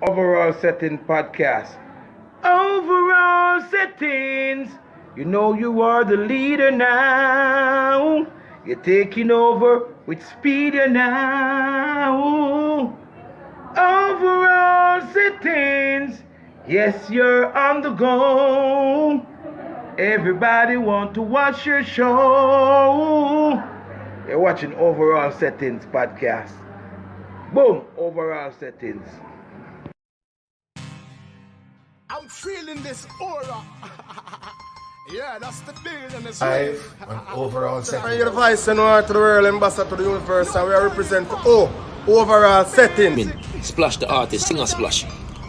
Overall Setting Podcast. Overall Settings. You know you are the leader now. You're taking over with speed now. Overall Settings. Yes, you're on the go. Everybody want to watch your show. You're watching Overall Settings Podcast. Boom, Overall Settings. I'm feeling this aura. Yeah, that's the deal in this Live on Overall Settings. You're the vice and to the world, ambassador to the universe, and we are represent Overall Settings. Splash the artist, sing a splash.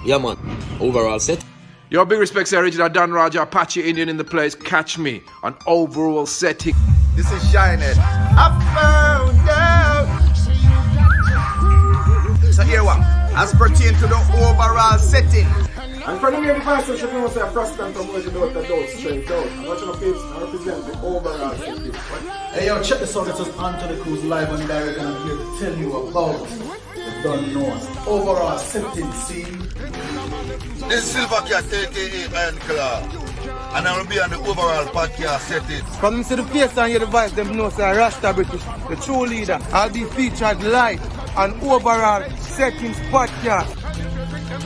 Yeah, man. Overall set. Your big respects, original Dan Raja, Apache Indian in the place. Catch me on Overall Setting. This is Shinehead. I found out. So here what? As pertain to the overall setting. And for the main person, you know, say a frosting from where you do the dose straight out. I'm watching the pips and represent the overall setting. Hey yo, check this out. This is Anthony Cruz live and direct, and I'm here to tell you about the Don't Know Overall Setting scene. This is Silver Cat, aka Iron Claw, and I will be on the Overall Podcast Setting. From them see the face and hear the voice, them know say Rasta British, the true leader. I'll be featured live on Overall Settings Podcast.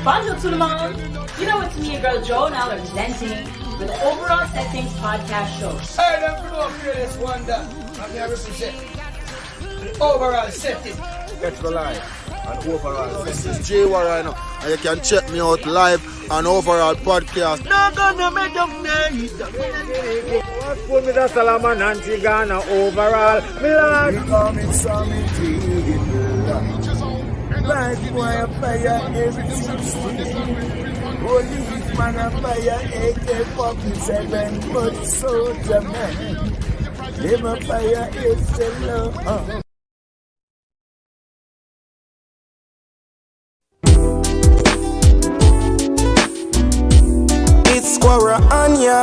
Bonjour tout le monde. You know it's me, your girl Joe, now representing with the Overall Settings Podcast Show. Hey, don't promote Fearless Wonder. I'm here representing the Overall Setting. Catch me live on Overall. This is J Quara Ahnya, and you can check me out live on Overall Podcast. No gonna make them night. Put me the Salaman and Tigana Overall. Me coming some like wire fire every 16. Holy man of fire AK-47, but soldier man. Them a fire is the love. It's Quara Ahnya,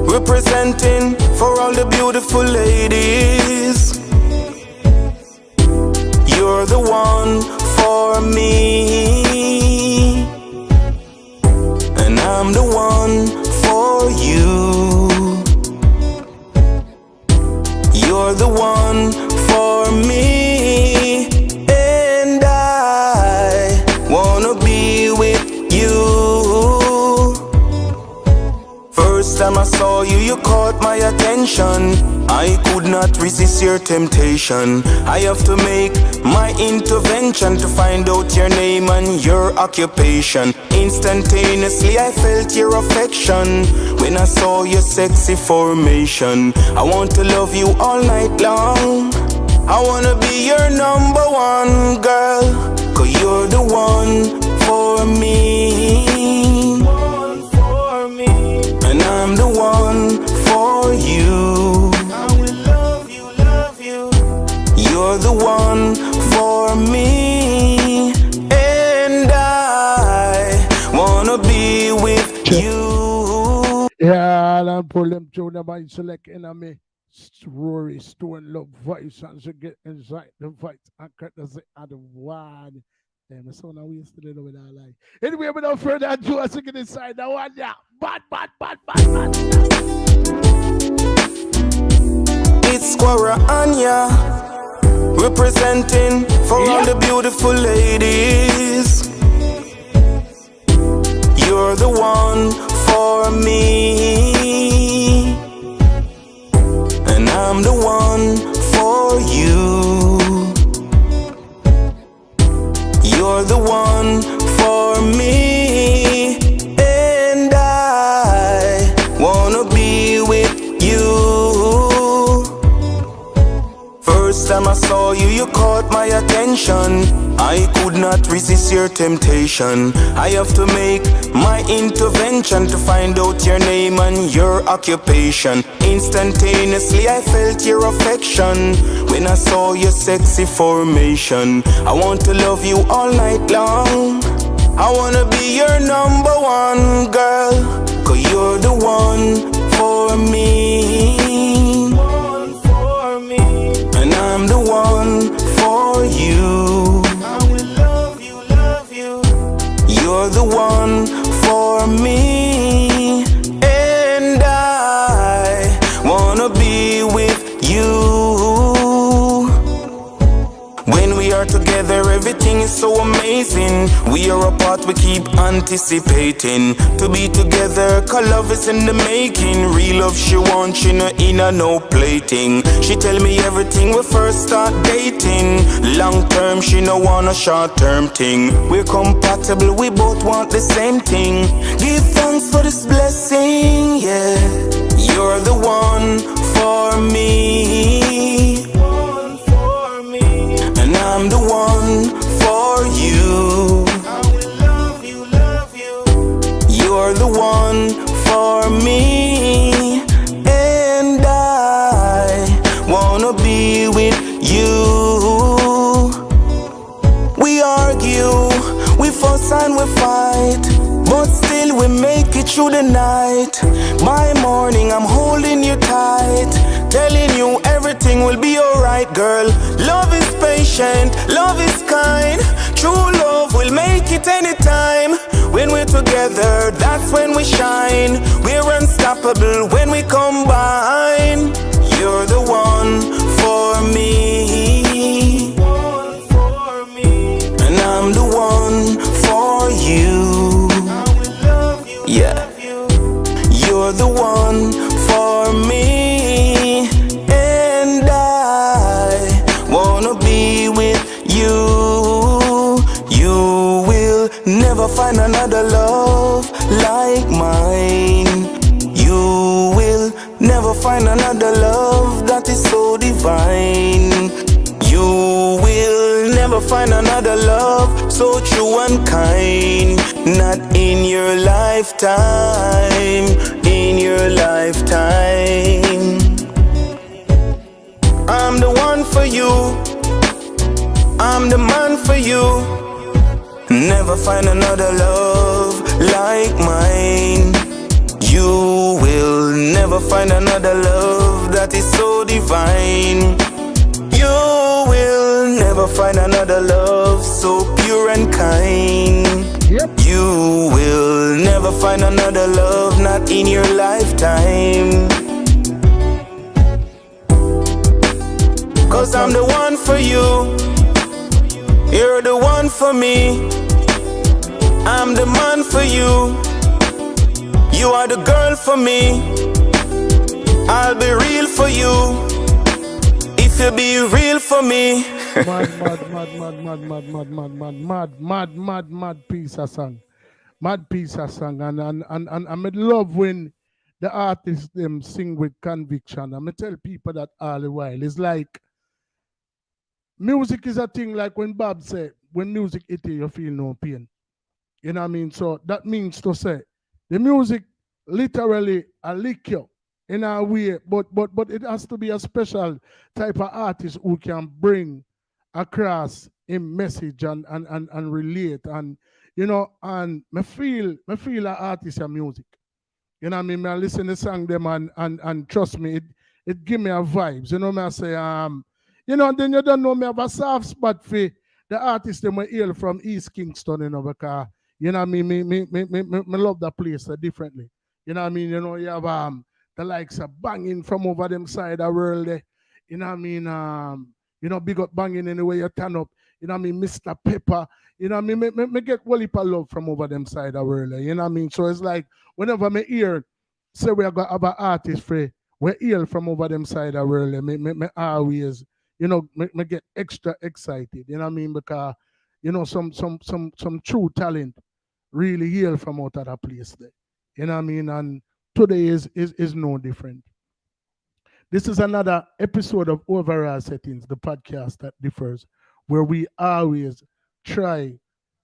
representing for all the beautiful ladies. You're the one for me, and I'm the one for you. You're the one for me, and I wanna be with you. First time I saw you, you caught my attention. I could not resist your temptation. I have to make my intervention to find out your name and your occupation. Instantaneously I felt your affection when I saw your sexy formation. I want to love you all night long. I wanna be your number one girl, 'cause you're the one for me. And I'm the one for you. I will love you, love you. You're the one for me, and I wanna be with you. Yeah, and pull them through the mind, select enemy. Rory, Stone, Love, Voice, and to get inside the fight. I can't say other one. My son, I used to live with our life. Anyway, without further ado, I get inside that one. Yeah, bad. It's Quara Ahnya, representing for all the beautiful ladies. You're the one for me, and I'm the one for you. You're the one for me, and I wanna be with you. First time I saw you, you caught my attention. I could not resist your temptation. I have to make my intervention to find out your name and your occupation. Instantaneously I felt your affection when I saw your sexy formation. I want to love you all night long. I wanna be your number one girl, 'cause you're the one for me. And I'm the one for you. I will love you, love you. amazing. We are apart, we keep anticipating to be together, cause love is in the making. Real love she wants, she no in a no plating. She tell me everything we first start dating. Long term, she no want a short term thing. We're compatible, we both want the same thing. Give thanks for this blessing, yeah. You're the one for me, and I'm the one for you. I will love you, love you. You're the one for me, and I wanna be with you. We argue, we fuss and we fight, but still we make it through the night. By morning I'm holding you tight, telling you everything will be alright, girl. Love is patient, love is kind. True love will make it anytime. When we're together, that's when we shine. We're unstoppable when we combine. You're the one for me, and I'm the one for you. Yeah, you're the one for me, and I wanna be with you. You will never find another love like mine. You will never find another love that is so divine. You will never find another love so true and kind. Not in your lifetime, in your lifetime. I'm the one for you, I'm the man for you. Never find another love like mine. You will never find another love that is so divine. You will never find another love so pure and kind. You will never find another love, not in your lifetime. Cause I'm the one for you, you're the one for me. I'm the man for you, you are the girl for me. I'll be real for you if you be real for me. Mad piece of song. Mad piece of song. And I love when the artists them sing with conviction. I tell people that all the while. It's like music is a thing like when Bob said, when music hit you, you feel no pain. You know what I mean? So that means to say the music literally a lick you in a way, but it has to be a special type of artist who can bring across a message and relate, and you know, and me feel an artist and music. You know what I mean? I listen to song them and trust me, it give me a vibes. You know me I say you know, then you don't know me have a soft spot for the artists them we hail from East Kingston, you know, because you know what I mean, me love that place differently. You know what I mean? You know, you have the likes of banging from over them side of the world. You know what I mean? You know, big up banging anyway you turn up. You know what I mean? Mr. Pepper. You know what I mean? Me get whole heap of love from over them side of the world. You know what I mean? So it's like whenever me hear say we are going to have an artist for we hail from over them side of the world, me always, you know, me get extra excited. You know what I mean? Because you know, some true talent really hail from out of that place there. You know what I mean? And today is no different. This is another episode of Overall Settings, the podcast that differs, where we always try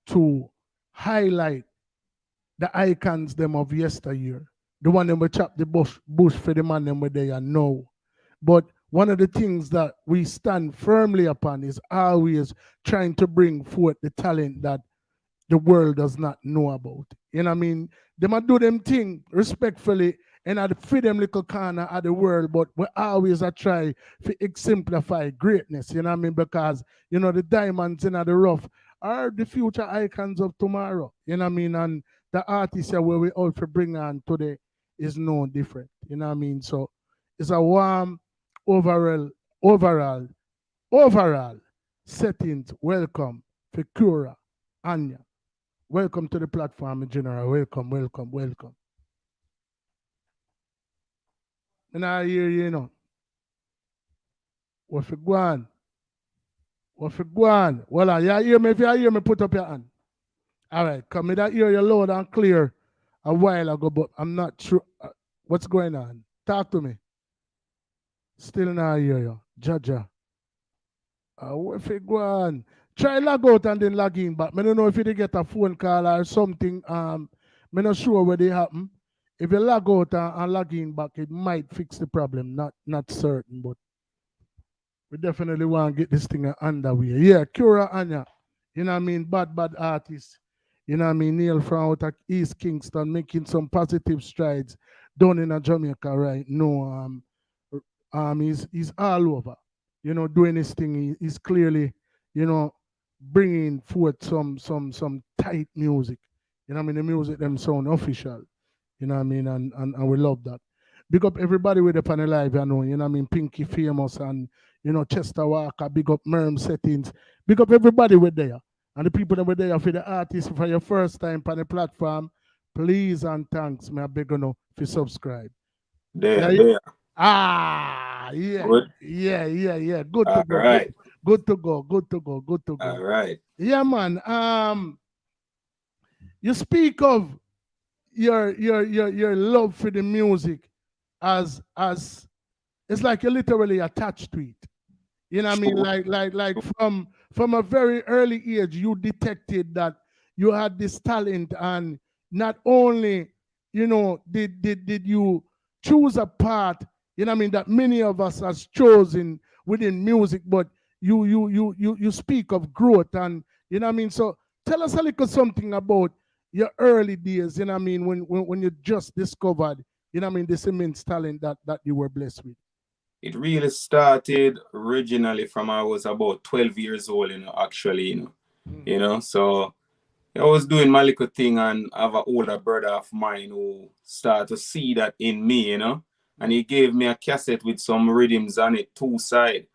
to highlight the icons them of yesteryear. The one them we chop the bush for the man them where they are now. But one of the things that we stand firmly upon is always trying to bring forth the talent that the world does not know about. You know what I mean? They might do them thing respectfully and at the them little corner of the world, but we always a try to exemplify greatness, you know what I mean? Because, you know, the diamonds in the rough are the future icons of tomorrow, you know what I mean? And the artists here where we all to bring on today is no different, you know what I mean? So it's a warm overall settings welcome for Quara Ahnya. Welcome to the platform, General. Welcome. And I hear you know. What's it going? Well, you hear me? If you hear me, put up your hand. All right, come with that hear you loud and clear a while ago, but I'm not sure what's going on. Talk to me. Still not hear you. Jaja. What's it going? Try log out and then log in, but I don't know if you did get a phone call or something. I'm not sure where they happen. If you log out and log in back, it might fix the problem. Not certain, but we definitely want to get this thing underway. Yeah, Quara Ahnya, you know what I mean? Bad artist. You know what I mean? Neil from out of East Kingston making some positive strides down in Jamaica right now. He's all over. You know, doing his thing. He's clearly, you know, bringing forth some tight music. You know what I mean? The music them sound official. You know what I mean? And we love that. Big up everybody with the panel live, you know what I mean? Pinky Famous and, you know, Chester Walker, big up Merm Settings. Big up everybody with there. And the people that were there for the artists for your first time on the platform, please and thanks. May I beg you know if you subscribe. There. Yeah. Good. Yeah. Good to go. Right. Good to go. All right. Yeah, man. You speak of your love for the music as it's like you're literally attached to it. You know what I mean? Like from a very early age, you detected that you had this talent, and not only, you know, did you choose a path, you know what I mean, that many of us has chosen within music, but you speak of growth, and you know what I mean. So tell us a little something about your early days, you know what I mean, when you just discovered, you know what I mean, this immense talent that you were blessed with. It really started originally from I was about 12 years old, you know, actually, you know, so I was doing my little thing, and I have an older brother of mine who started to see that in me, you know, and he gave me a cassette with some rhythms on it, two side.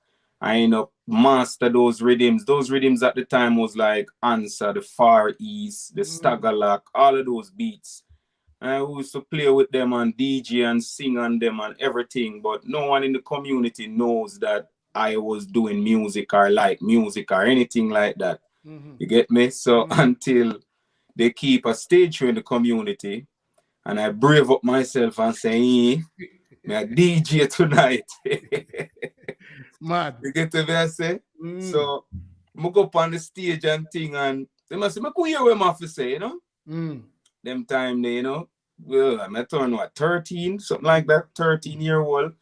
I ended up master those rhythms. Those rhythms at the time was like Answer, the Far East, the Staggerlock, all of those beats. I used to play with them and DJ and sing on them and everything, but no one in the community knows that I was doing music or like music or anything like that. You get me? So until they keep a stage show in the community, and I brave up myself and say, hey, me a DJ tonight. Mad. You get to me, I say? So I go up on the stage and thing, and they must say, I could hear what I have to say, you know? Them time they, you know, well, I'm a turn what, 13, something like that, 13-year-old.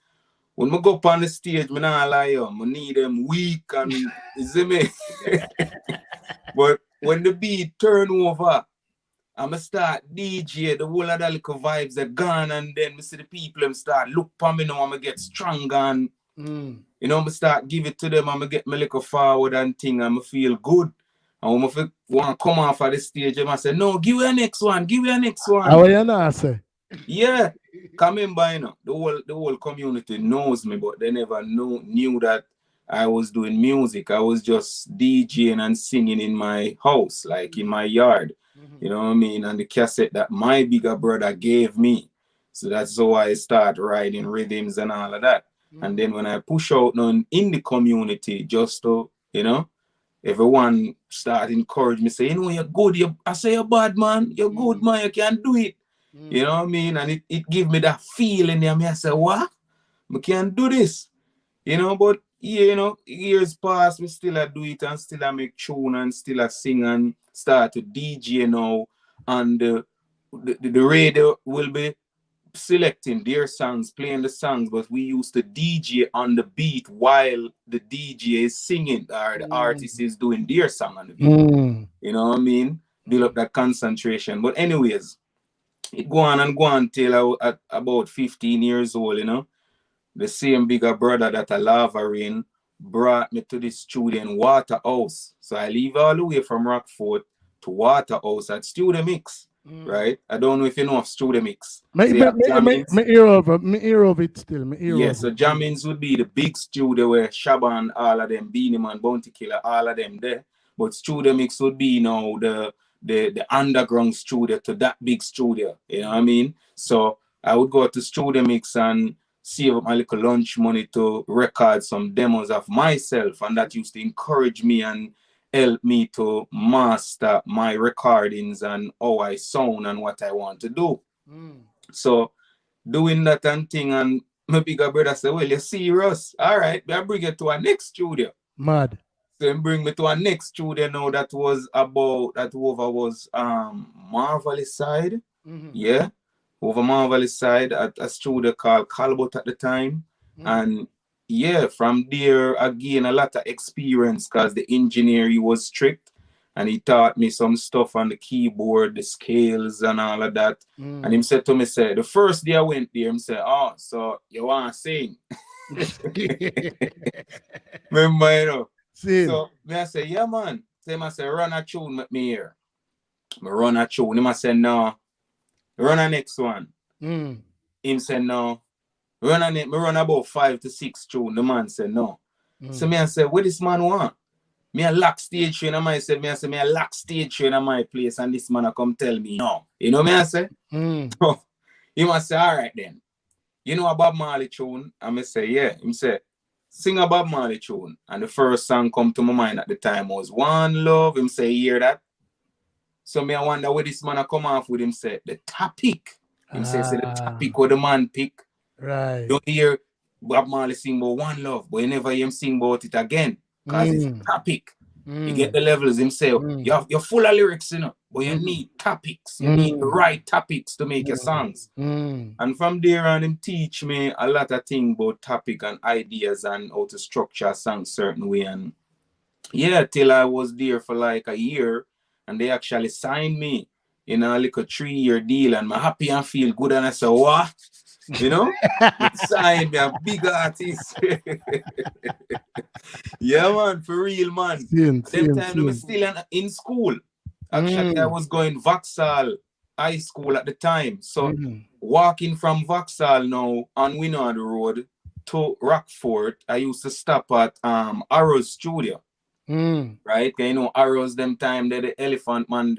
When I go up on the stage, I not lie, I need them weak and you see me. But when the beat turn over, I'm start DJ, the whole of the little vibes are gone, and then I see the people them start look for me now, I'm get stronger, and you know, I start give it to them, I'm get my little forward and thing, and I feel good. And when I want to come off of the stage, I say, no, give me a next one. How are you now, say? Yeah. Come in by, you know, the whole community knows me, but they never knew that I was doing music. I was just DJing and singing in my house, like in my yard. You know what I mean? And the cassette that my bigger brother gave me. So that's how I start writing rhythms and all of that. And then when I push out now in the community, just to, you know, everyone start encourage me, say, you know, you're good. I say, you're bad, man. You're good, man. You can do it. You know what I mean? And it give me that feeling there. I say, what? I can do this. You know, but, yeah, you know, years pass, me still I do it, and still I make tune, and still I sing and start to DJ now. And the radio will be selecting their songs, playing the songs, but we used to DJ on the beat while the DJ is singing, or the artist is doing their song on the beat. You know what I mean? Build up that concentration. But anyways, it go on till I was at about 15 years old, you know. The same bigger brother that I love in brought me to this studio in Waterhouse. So I leave all the way from Rockford to Waterhouse at Studio Mix. Right? I don't know if you know of Studio Mix. Me hear of it still. So Jammins would be the big studio where Shaban, all of them, Beanie Man, Bounty Killer, all of them there. but studio mix would be the underground studio to that big studio. You know what I mean? So I would go to studio mix and save up my little lunch money to record some demos of myself, and that used to encourage me and help me to master my recordings and how I sound and what I want to do. So doing that and thing, and my bigger brother said, well, you're serious? All right, I bring it to our next studio. Mad. So bring me to our next studio now that was Marvelous side. Yeah. Over Marvelous side at a studio called Calbot at the time. And yeah, from there again a lot of experience because the engineer, he was strict and he taught me some stuff on the keyboard, the scales and all of that. And he said to me, the first day I went there, he said, oh, so you want to sing? Remember, you know? So I say, yeah, man. So I say, run a tune with me here. I run a tune. He said, no. Run a next one. Him said, no. Me run about 5 to 6 tune. The man said, no. So I said, what this man want? Me a lock stage train in my me a lock stage train in my place, and this man a come tell me no. You know me I say? So he must say, all right then. You know a Bob Marley tune? And I say, yeah. Him say, sing a Bob Marley tune. And the first song come to my mind at the time was One Love. Him say, you hear that? So me I wonder where this man a come off with. Him say, the topic. Him say the topic what the man pick. Right. Don't hear Bob Marley sing about One Love, but you never hear him sing about it again. Because it's a topic. You get the levels himself. You're full of lyrics, you know, but you need topics. You need the right topics to make your songs. And from there on, him teach me a lot of things about topic and ideas and how to structure a song certain way. And yeah, till I was there for like a year, and they actually signed me in a little 3-year deal, and I'm happy and feel good. And I said, what? You know, signed me a big artist. Yeah, man, for real, man. Them time I was still in school. Actually, I was going Vauxhall High School at the time. So walking from Vauxhall now on Winard Road to Rockford, I used to stop at Arrow's studio. Right? You know, Arrow's them time, they're the Elephant Man,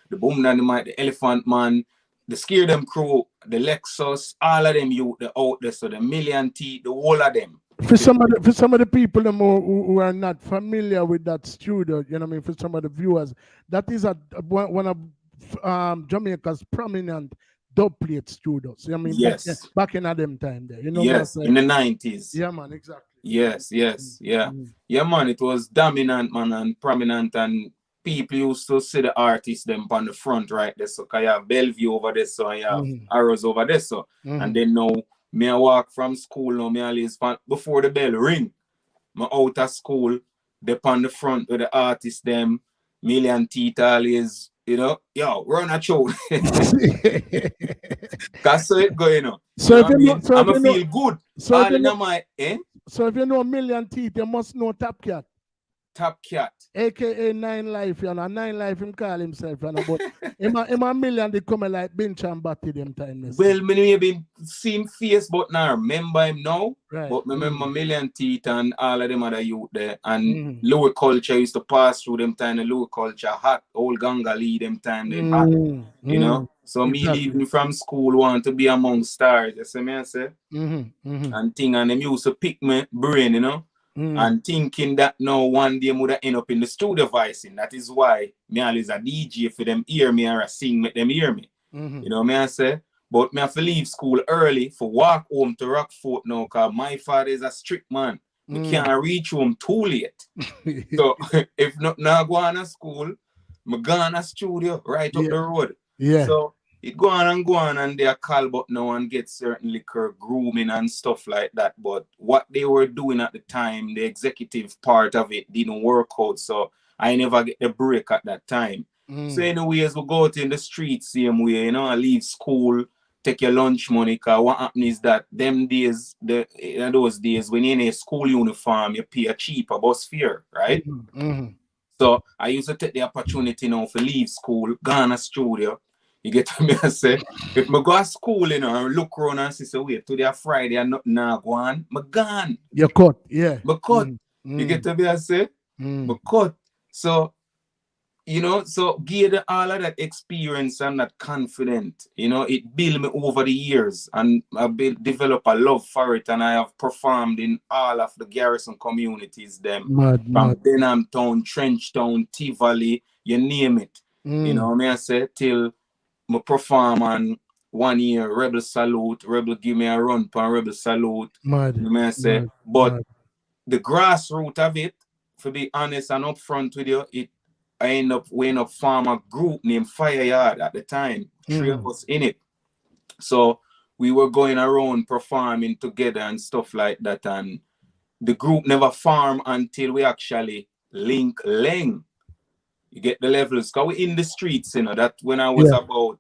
the Boom Dynamite, the Elephant Man, the Scare Them Crew, the Lexus, all of them you the out there, so the Million T, the whole of them. For some of the people who are not familiar with that studio, you know what I mean, for some of the viewers, that is one of Jamaica's prominent dub plate studios. I mean, yes, back in them time there, you know. Yes, in the 90s. Yeah, man, exactly. Yes, yeah. Yeah, man, it was dominant, man, and prominent, and people used to see the artists them on the front right there. So you have Bellevue over there, so you have Arrows over there, so and then now me I walk from school now, me always before the bell ring, me out of school, they on the front with the artists them, Million Teeth always, you know, yo, run a show. Cause so it going on. So if you know, I'ma feel good. So all in my So if you know Million Teeth, you must know Top Cat. Top Cat. AKA Nine Life, you know. Nine Life him call himself, you know, but him a Million they come like bench and batty them time. Well, me maybe seen face, but now remember him now. Right. But remember Million Teeth and all of them other youth there. And Louis Culture used to pass through them time. The Louis Culture hot. Old Ganga lead them time. They hot. You know? So me leaving from school want to be among stars. You see me I say? And thing, and them used to pick my brain, you know? And thinking that now one day I would end up in the studio voicing. That is why me always a DJ for them hear me or a sing make them hear me. You know me I say? But me have to leave school early for walk home to Rockford now, because my father is a strict man. We can't reach home too late. So if not now go on to school, I go on a studio right up the road. Yeah. So it go on and they are call but now and get certain liquor grooming and stuff like that. But what they were doing at the time, the executive part of it didn't work out. So I never get the break at that time. So anyways, we go out in the street same way, you know, I leave school, take your lunch money, because what happens is that them days, in those days, when you're in a school uniform, you pay a cheaper bus fare, right? So I used to take the opportunity now to leave school, go on a studio. You get to me and say, if I go to school, you know, and look around and say, so wait, today Friday and nothing now go on, I'm gone. You're cut, yeah. I cut. You get to me and say, I cut. So you know, so give all of that experience and that confidence, you know, it built me over the years, and I developed a love for it, and I have performed in all of the garrison communities, them from Denham Town, Trench Town, Tivoli, you name it. You know what I say, till I perform on 1 year Rebel Salute, Rebel give me a run for Rebel Salute. You know what I say? But the grassroots of it, to be honest and upfront with you, I end up form a group named Fire Yard at the time. 3 of us in it. So we were going around performing together and stuff like that. And the group never formed until we actually link Leng. You get the levels. Because we in the streets, you know, that when I was about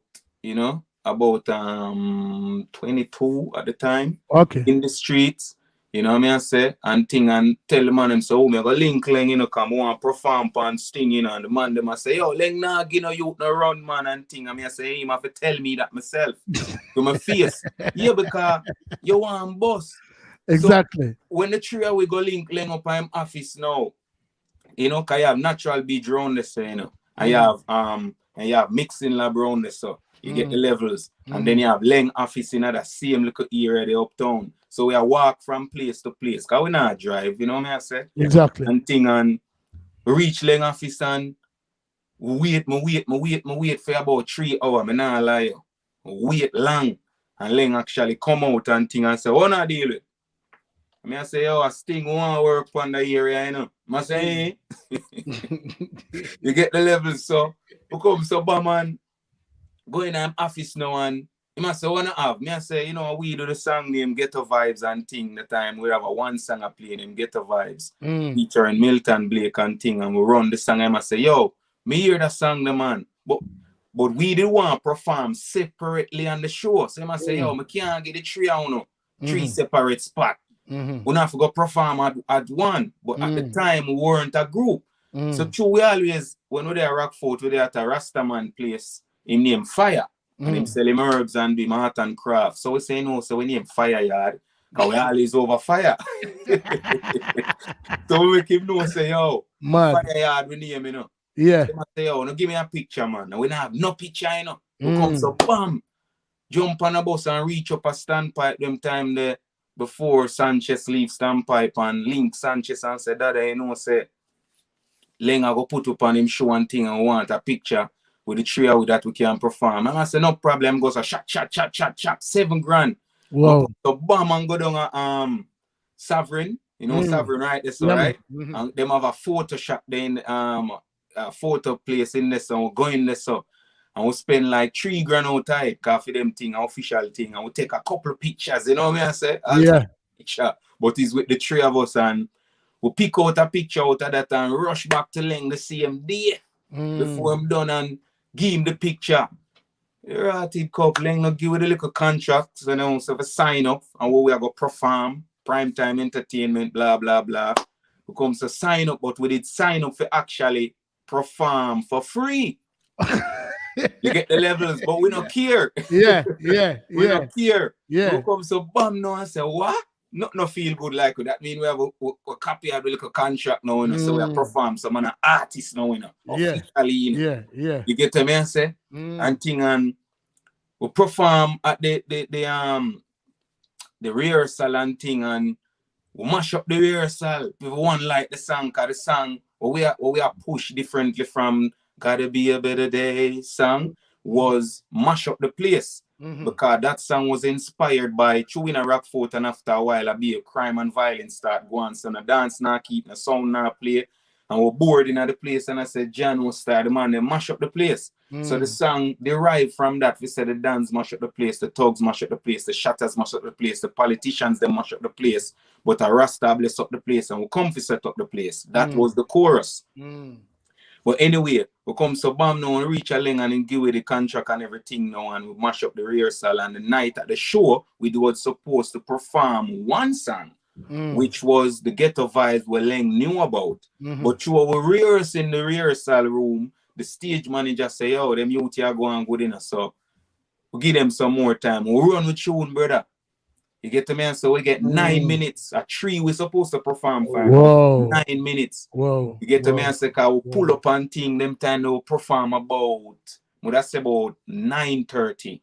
22 at the time. Okay. In the streets. You know what I say? And thing and tell the man him so me go link Leng, you know, come on perform pan sting, you know, and the man them I say, yo, Leng nah give no youth no run, man, and thing. And me I say him have to tell me that myself to my face. Yeah, because you want boss. Exactly. So, when the three we go link Leng up in office now, you know, cause you have natural beat around this, you know. And you have mixing lab around this, so you get the levels. And then you have Leng office in that same little area there uptown. So we walk from place to place. Because we not drive, you know what I say? Exactly. And thing and reach Leng office and wait for about 3 hours. I not lie. Wait long. And Leng actually come out and thing and say, what not deal with? I say, yo, I sting one work on the area, you know. I say, hey. You get the levels, so we come so bad man. Go in an office now and you must say wanna have. Me I say, you know, we do the song name Ghetto Vibes and thing the time we have a one song I play named Ghetto Vibes featuring Milton Blake and thing, and we run the song. I must say, yo, me hear the song the man. But we didn't want to perform separately on the show. So I must say, yo, I can't get the 3 on 3 separate spots. We not go perform at one, but at the time we weren't a group. So true, we always, when we there Rockfort, we there at a Rastaman place, him name Fire. And him sell him herbs and be art and craft. So we say no, so we name Fire Yard, because we always over fire. So we make him know, say, yo, Fire Yard we name, you know. Yeah. So say, yo, no give me a picture, man. And we don't have no picture, you know. We come so bam, jump on a bus and reach up a standpipe them time there before Sanchez leave standpipe and link Sanchez and say, Dada, you know, say, Leng I go put up on him show and thing and want a picture with the trio with that we can perform. And I say, no problem, goes a shot, $7,000. Wow. So bam and go down a Sovereign, you know, Sovereign, right? That's all right. And them have a photo shop then a photo place in this, and we go in this, so and we spend like $3,000 out type coffee them thing, official thing, and we take a couple of pictures, you know what I say? Picture, but it's with the 3 of us, and we pick out a picture out of that and rush back to Leng the same day before I'm done and give him the picture. Right, cup Leng no give with a little contract, so now so we sign up and we are going to perform primetime entertainment, blah blah blah. We come to sign up, but we did sign up for actually perform for free. You get the levels, but we don't care. We don't care. Yeah. We come so bam now and say, what? No feel good like that. Mean we have a copy of the little contract now, you know, so we have perform some an artist now, you know. Officially, you know. You get me and say? And thing and we perform at the rehearsal and thing, and we mash up the rehearsal. We want like the song, cause the song we are pushed differently from Gotta Be a Better Day song was mash up the place. Because that song was inspired by chewing a Rockfort, and after a while be a crime and violence start going. So the dance now keep, the sound now play, and we're bored in the place, and I said, John will start the man, they mash up the place. So the song derived from that. We said the dance mash up the place, the thugs mash up the place, the shatters mash up the place, the politicians they mash up the place, but a Rasta bless up the place and we come to set up the place. That was the chorus. But anyway, we come so bam now and reach a Leng and give away the contract and everything now, and we mash up the rehearsal, and the night at the show we was supposed to perform one song, which was the Ghetto Vibes where Leng knew about. But you were rehearsing the rehearsal room, the stage manager say, yo, them youth here going good enough, so we give them some more time. We run with tune, brother. You get to me? And so we get 9 minutes. A 3 we're supposed to perform for. Whoa. 9 minutes. Whoa. You get to me? And say, we pull up and thing, them time to perform about, would I say about 9:30.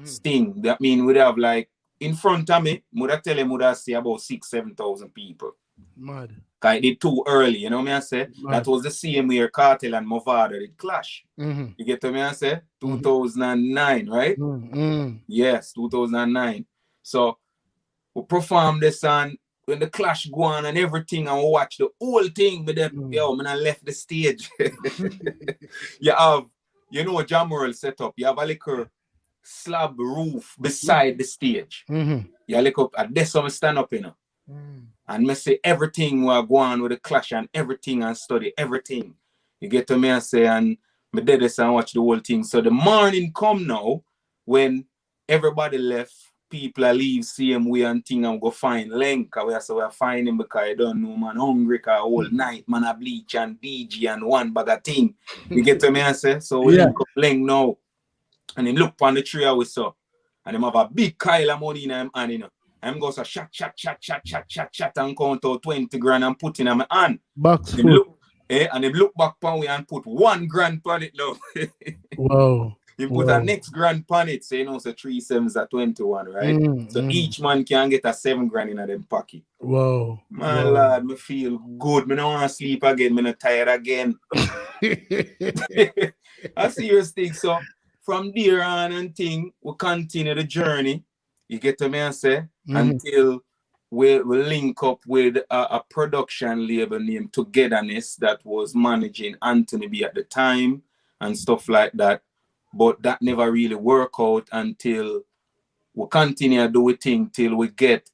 Sting. That mean we'd have like, in front of me, would I tell him, would I say about 6,000-7,000 people. Mad. Cause it did too early, you know what I say? Mad. That was the same year Cartel and Movada did clash. You get to me? I say 2009, right? Yes, 2009. So we performed this and when the clash go on and everything, and we watch the whole thing, but then man, I left the stage. You have, you know, Jamaica set up. You have a little slab roof beside the stage. You look up at this one stand up, you know. And me say everything will go on with the clash and everything and study everything. You get to me and say, and me did this and watch the whole thing. So the morning come now when everybody left, people are leave same way and thing and go find Lenk. We are finding because I don't know, man, hungry cause all night, man, I bleach and DJ and one bag of thing. You get to me and say, so we link up Lenk now. And him look on the tree we saw. And him have a big Kyle of money in him hand, you know. I'm going to shot and count out 20 grand and put in my hand. Box look, and him look back on we and put 1 grand on it now. Wow. He put a next grand on it, so you know, so 3 7s are 21, right? So each man can get a 7 grand in them pocket. Wow. My lord, me feel good. Me don't want to sleep again. Me not tired again. A serious thing. So from there on and thing, we continue the journey. You get to me and say, until we link up with a production label named Togetherness that was managing Anthony B at the time and stuff like that. But that never really worked out until we continue to do a thing till we get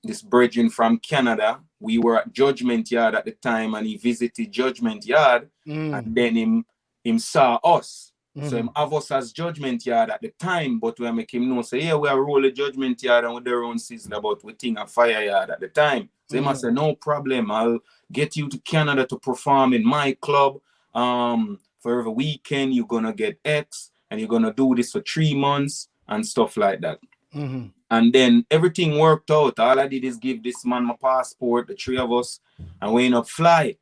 this brethren from Canada. We were at Judgment Yard at the time and he visited Judgment Yard and then him saw us. So him have us as Judgment Yard at the time, but we make him know say, yeah, we are rolling Judgment Yard and with their own sizzler, but we think a Fire Yard at the time. So he must say, no problem, I'll get you to Canada to perform in my club. For every weekend, you're gonna get X and you're gonna do this for 3 months and stuff like that. And then everything worked out. All I did is give this man my passport, the 3 of us, and we end up fly.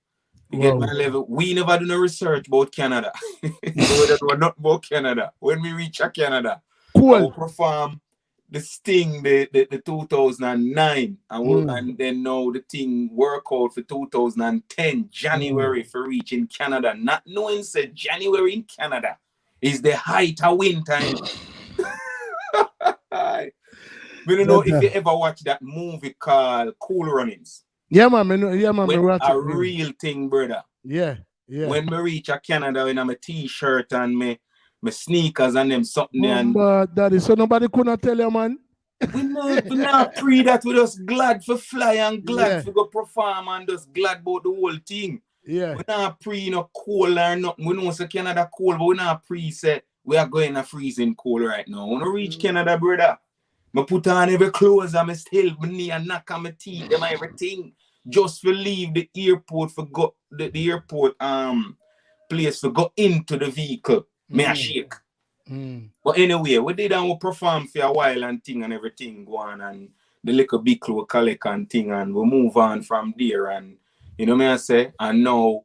You get my level. We never do no research about Canada. We don't know nothing about Canada. When we reach Canada, we'll perform the Sting, the 2009, and then now the thing work out for 2010, January for reaching Canada. Not knowing said January in Canada is the height of winter. We don't know if you ever watch that movie called Cool Runnings. Yeah, man. A real thing, brother. Yeah. When me reach Canada, when I'm a t-shirt and me sneakers and them something. Daddy, so nobody could not tell you, man. We not pre that. We just glad for fly and glad for go perform and just glad about the whole thing. Yeah. We not pre no cold or nothing. We know say Canada cold, but we not pre say we are going to freezing cold right now. When I reach Canada, brother, I put on every clothes and I still knee and knock on my teeth and everything. Just to leave the airport for go the airport place to go into the vehicle. Me a shake. But anyway, we did and we perform for a while and thing and everything go on and the little big clothes collect and thing and we move on from there and you know me I say and now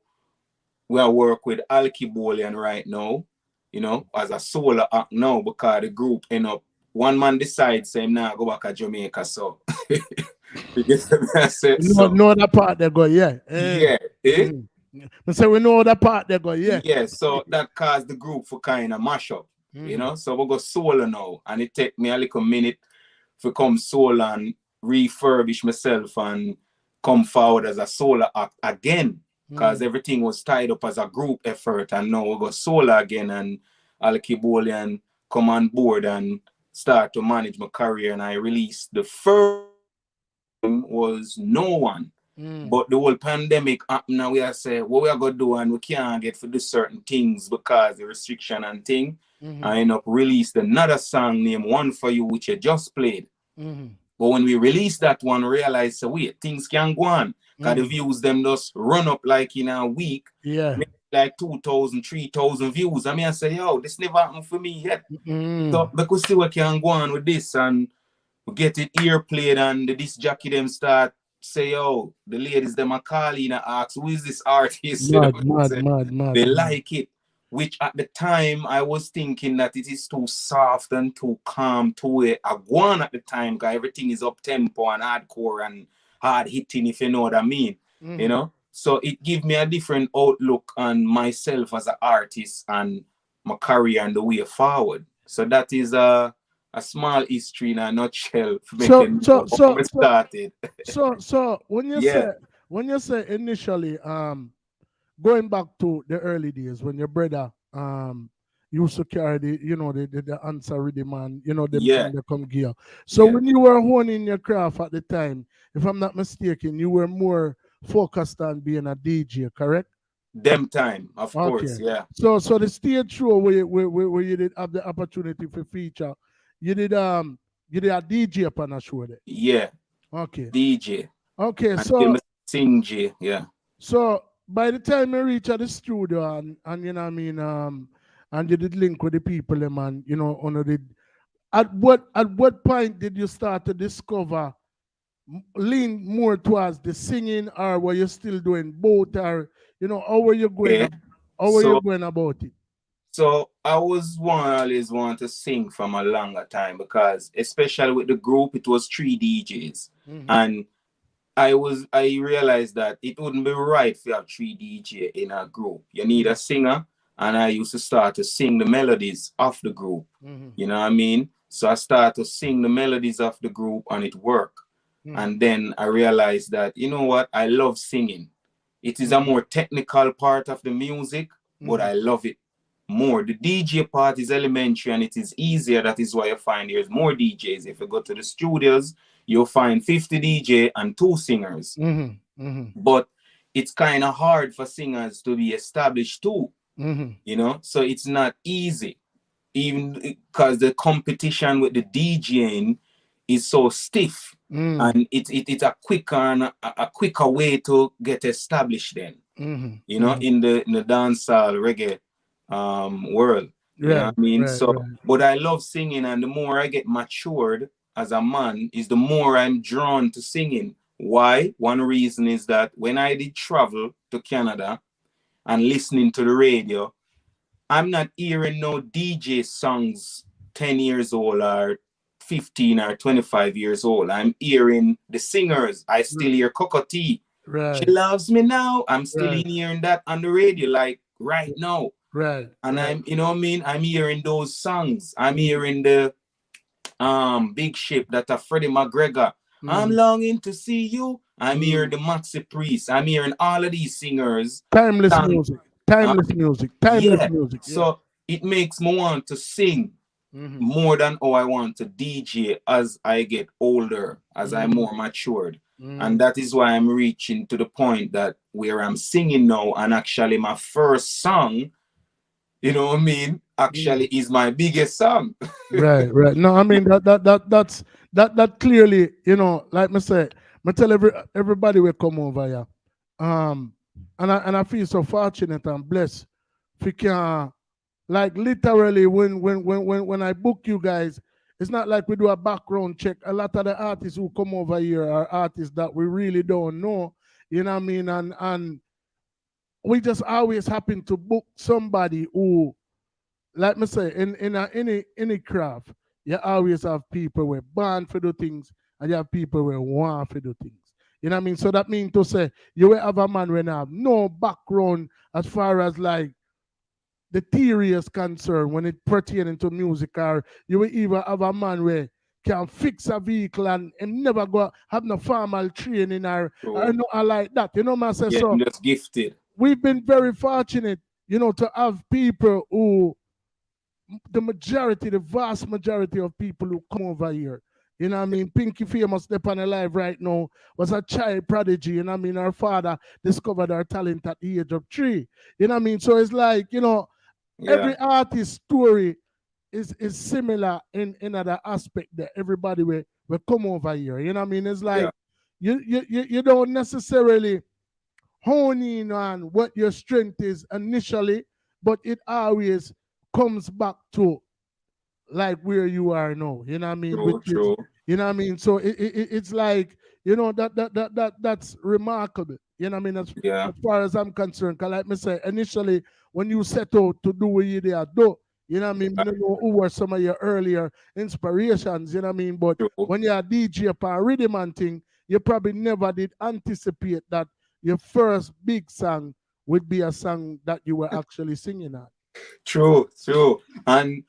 we are work with Alki Bolian right now, you know, as a solo act now because the group end up one man decides say now go back to Jamaica so you get what I say? Know that part they go, yeah. Yeah. So we know that part they go, yeah. Yeah, so that caused the group for kind of mash up, you know. So we go solo now, and it take me a little minute to come solo and refurbish myself and come forward as a solo act again, because everything was tied up as a group effort, and now we go solo again, and Alki Bolian come on board and start to manage my career, and I released the first was No One. But the whole pandemic happened now we are saying what we are gonna do and we can't get for do certain things because the restriction and thing. I end up released another song named One For You which I just played. But when we released that one, realized so wait, things can go on. Because the views them just run up like in a week. Yeah. Like 2,000, 3,000 views. I say, yo, this never happened for me yet. So because see what can go on with this and we get it ear played and the disc jockey them start say, oh, the ladies them are calling and ask, who is this artist? You know what I'm saying? They like it. Which at the time I was thinking that it is too soft and too calm, too aguan at the time, because everything is up tempo and hardcore and hard hitting, if you know what I mean. You know? So it gives me a different outlook on myself as an artist and my career and the way forward. So that is a small history in a nutshell for making started. So when you say initially, going back to the early days when your brother used to carry the answer rhythm and them thing that come gear. So when you were honing your craft at the time, if I'm not mistaken, you were more focused on being a DJ, correct? Them time, of course, yeah. So the stage show where you did have the opportunity for feature, you did a DJ upon a show there. Yeah. Okay. DJ. Okay, and so sing J, yeah. So by the time you reach at the studio and you know what I mean, and you did link with the people, man, at what point did you start to discover lean more towards the singing, or were you still doing both, or how were you going you going about it? So I always want to sing from a longer time, because especially with the group it was 3 DJs. And I realized that it wouldn't be right to have 3 DJ in a group. You need a singer, and I used to start to sing the melodies of the group. You know what I mean? So I started to sing the melodies of the group and it worked. And then I realized that, you know what? I love singing. It is a more technical part of the music, but I love it more. The DJ part is elementary and it is easier. That is why you find there's more DJs. If you go to the studios, you'll find 50 DJ and 2 singers. But it's kind of hard for singers to be established too. So it's not easy, even because the competition with the DJing is so stiff. And it's a quicker way to get established then. In the dancehall reggae world. You know what I mean? But I love singing, and the more I get matured as a man, is the more I'm drawn to singing. Why? One reason is that when I did travel to Canada and listening to the radio, I'm not hearing no DJ songs 10 years old or 15 or 25 years old. I'm hearing the singers. I still hear Cocoa Tea. She loves me now. I'm still hearing that on the radio, like right now. And I'm, you know what I mean? I'm hearing those songs. I'm hearing the Big Ship that are Freddie McGregor. I'm longing to see you. I'm hearing the Maxi Priest. I'm hearing all of these singers. Timeless music. So it makes me want to sing more than how I want to DJ as I get older, as I'm more matured. And that is why I'm reaching to the point that where I'm singing now, and actually my first song, you know what I mean, actually is my biggest song. Right. No, I mean that clearly, like I said, I tell everybody will come over here. And I feel so fortunate and blessed. Like literally when I book you guys, it's not like we do a background check. A lot of the artists who come over here are artists that we really don't know. You know what I mean? And we just always happen to book somebody who, like me say, in any craft, you always have people who are born for do things, and you have people who want to do things. You know what I mean? So that means to say you will have a man when have no background as far as like the theory is concerned when it pertaining to music, or you will even have a man where can fix a vehicle and never go have no formal training or nothing like that. You know what I'm saying? So just gifted. We've been very fortunate, to have people who the vast majority of people who come over here. You know what I mean? Pinky Famous Step on Alive right now was a child prodigy. You know what I mean? Her father discovered her talent at the age of 3. You know what I mean? So it's like, every artist's story is similar in another aspect that everybody will come over here. You know what I mean? It's like you don't necessarily hone in on what your strength is initially, but it always comes back to like where you are now. You know what I mean? True. You know what I mean? So it's like, you know, that's remarkable. You know what I mean? As far as I'm concerned, because like me say, initially when you set out to do what you there do, you know what I mean? You don't know who were some of your earlier inspirations, you know what I mean? But when you're a DJ for a rhythm and thing, you probably never did anticipate that your first big song would be a song that you were actually singing at. True. And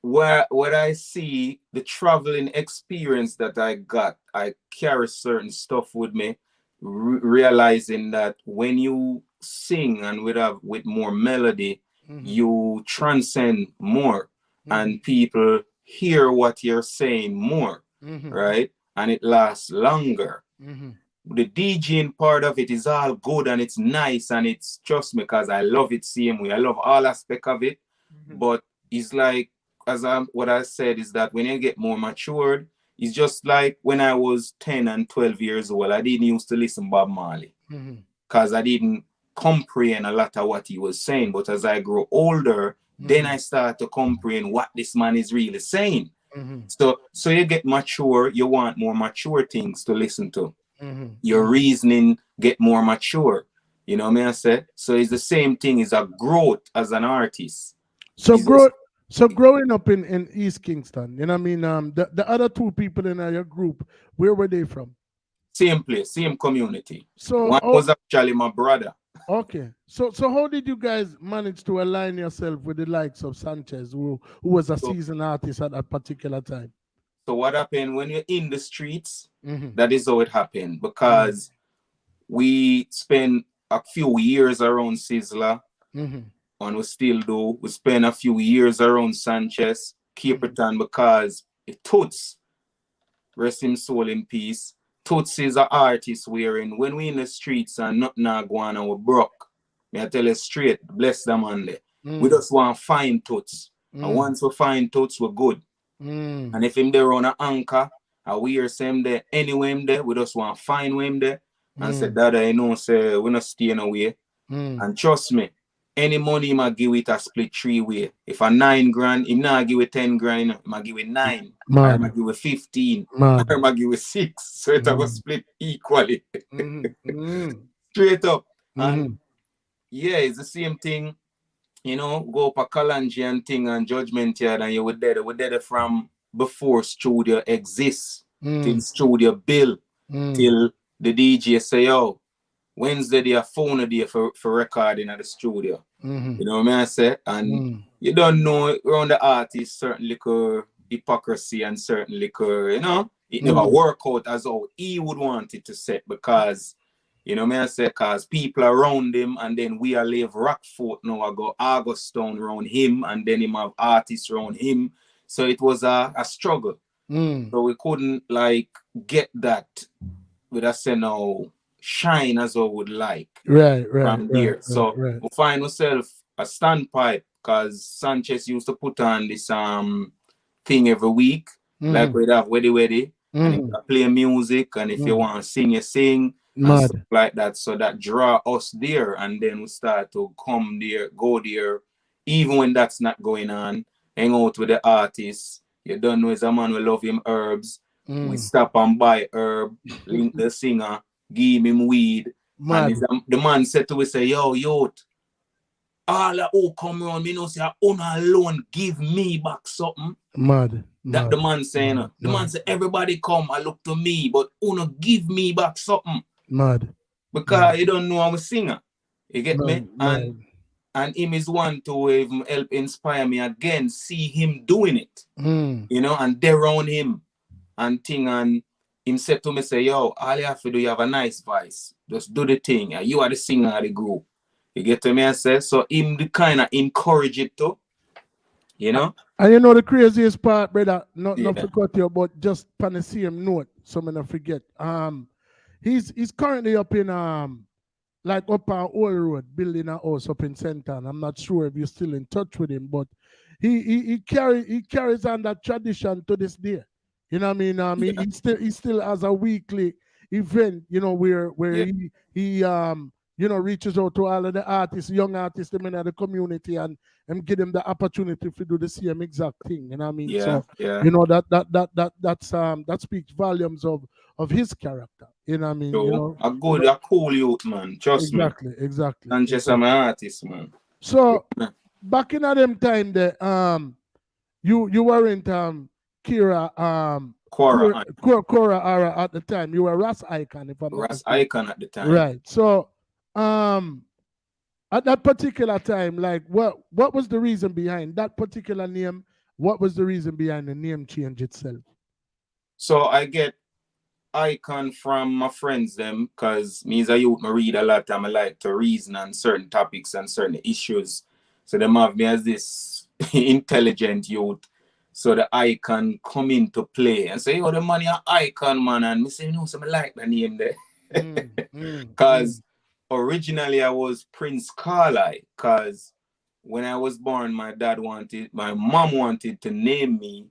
where I see the traveling experience that I got, I carry certain stuff with me, realizing that when you sing and with more melody, you transcend more, and people hear what you're saying more, right? And it lasts longer. The DJing part of it is all good and it's nice and it's, trust me, because I love it same way. I love all aspects of it. But it's like, what I said is that when you get more matured, it's just like when I was 10 and 12 years old, I didn't used to listen Bob Marley because I didn't comprehend a lot of what he was saying. But as I grow older, then I start to comprehend what this man is really saying. So you get mature, you want more mature things to listen to. Your reasoning get more mature. You know what I say? So it's the same thing, is a growth as an artist. So growing up in East Kingston, you know what I mean? The other two people in your group, where were they from? Same place, same community. So one was actually my brother. Okay. So how did you guys manage to align yourself with the likes of Sanchez, who was a seasoned artist at that particular time? So what happened when you're in the streets, that is how it happened, because we spent a few years around Sizzler, and we still do. We spent a few years around Sanchez, Caperton, because Toots, rest him soul in peace, Toots is an artist wherein when we in the streets and nothing not going on, we're broke. May I tell you straight, bless them on there. We just want to find Toots. And once we find Toots, we're good. And if him there on an anchor, and we hear him there, anywhere him there, we just want to find him there. And say, Dada, you know, say, we're not staying away. And trust me, any money he might give it a split 3 way. If a 9 grand, he not give it 10 grand, he might give it 9. Or he might give it 15. Or he might give it 6. So it will split equally. Straight up. And yeah, it's the same thing. You know, go up a Kalanji and thing and Judgment Yard, and you were there from before studio exists, till studio build, till the DJ say, yo, Wednesday they are phone a day for recording at the studio. You know what I say? And you don't know around the artist, certain liquor hypocrisy and certain liquor, you know, it never work out as how he would want it to set, because you know what I say, because people around him, and then we are live Rockfort now, I go Augustown around him, and then him have artists around him. So it was a struggle. So we couldn't like get that with us say now shine as I would like. From there. So we find ourselves a standpipe, because Sanchez used to put on this thing every week. Like we'd have Weddy. And if you play music, and if you want to sing, you sing. And stuff like that, so that draw us there, and then we start to come there, go there, even when that's not going on, hang out with the artists. You don't know, as a man, we love him herbs. We stop and buy herb, link the singer, give him weed. And the man said to us, say, yo, youth, all that who come around me, know say, own alone, give me back something. That the man saying, the man say, everybody come, I look to me, but uno give me back something. Because you don't know I'm a singer. You get me? And him is one to even help inspire me again, see him doing it. You know, and they're around him and thing, and him said to me, say, yo, all you have to do, you have a nice voice. Just do the thing. You are the singer of the group. You get to me, I say? So him the kind of encourage it too. You know? And you know the craziest part, brother, not to cut you, but just on the same note, so I'm not forget. He's currently up in like up on Old Road, building a house up in Centon. I'm not sure if you're still in touch with him, but he carries on that tradition to this day. You know what I mean? He still has a weekly event, you know, where he you know, reaches out to all of the artists, young artists, the men of the community, and and give them the opportunity to do the same exact thing. You know what I mean? Yeah, So yeah. you know that speaks volumes of his character. You know what I mean? You know, a cool youth, man. Trust me. Exactly. And just an artist, man. So back in them time there, you weren't Quara Ahnya at the time. You were Ras Icon, if I'm not Ras mistaken. Icon at the time. Right. So at that particular time, like what was the reason behind that particular name? What was the reason behind the name change itself? So I get Icon from my friends them, because me as a youth, I read a lot and I like to reason on certain topics and certain issues. So them have me as this intelligent youth. So the Icon come into play and say, oh, the man are Icon, man. And me say, no, so I like the name there. Because originally I was Prince Carli, because when I was born, my mom wanted to name me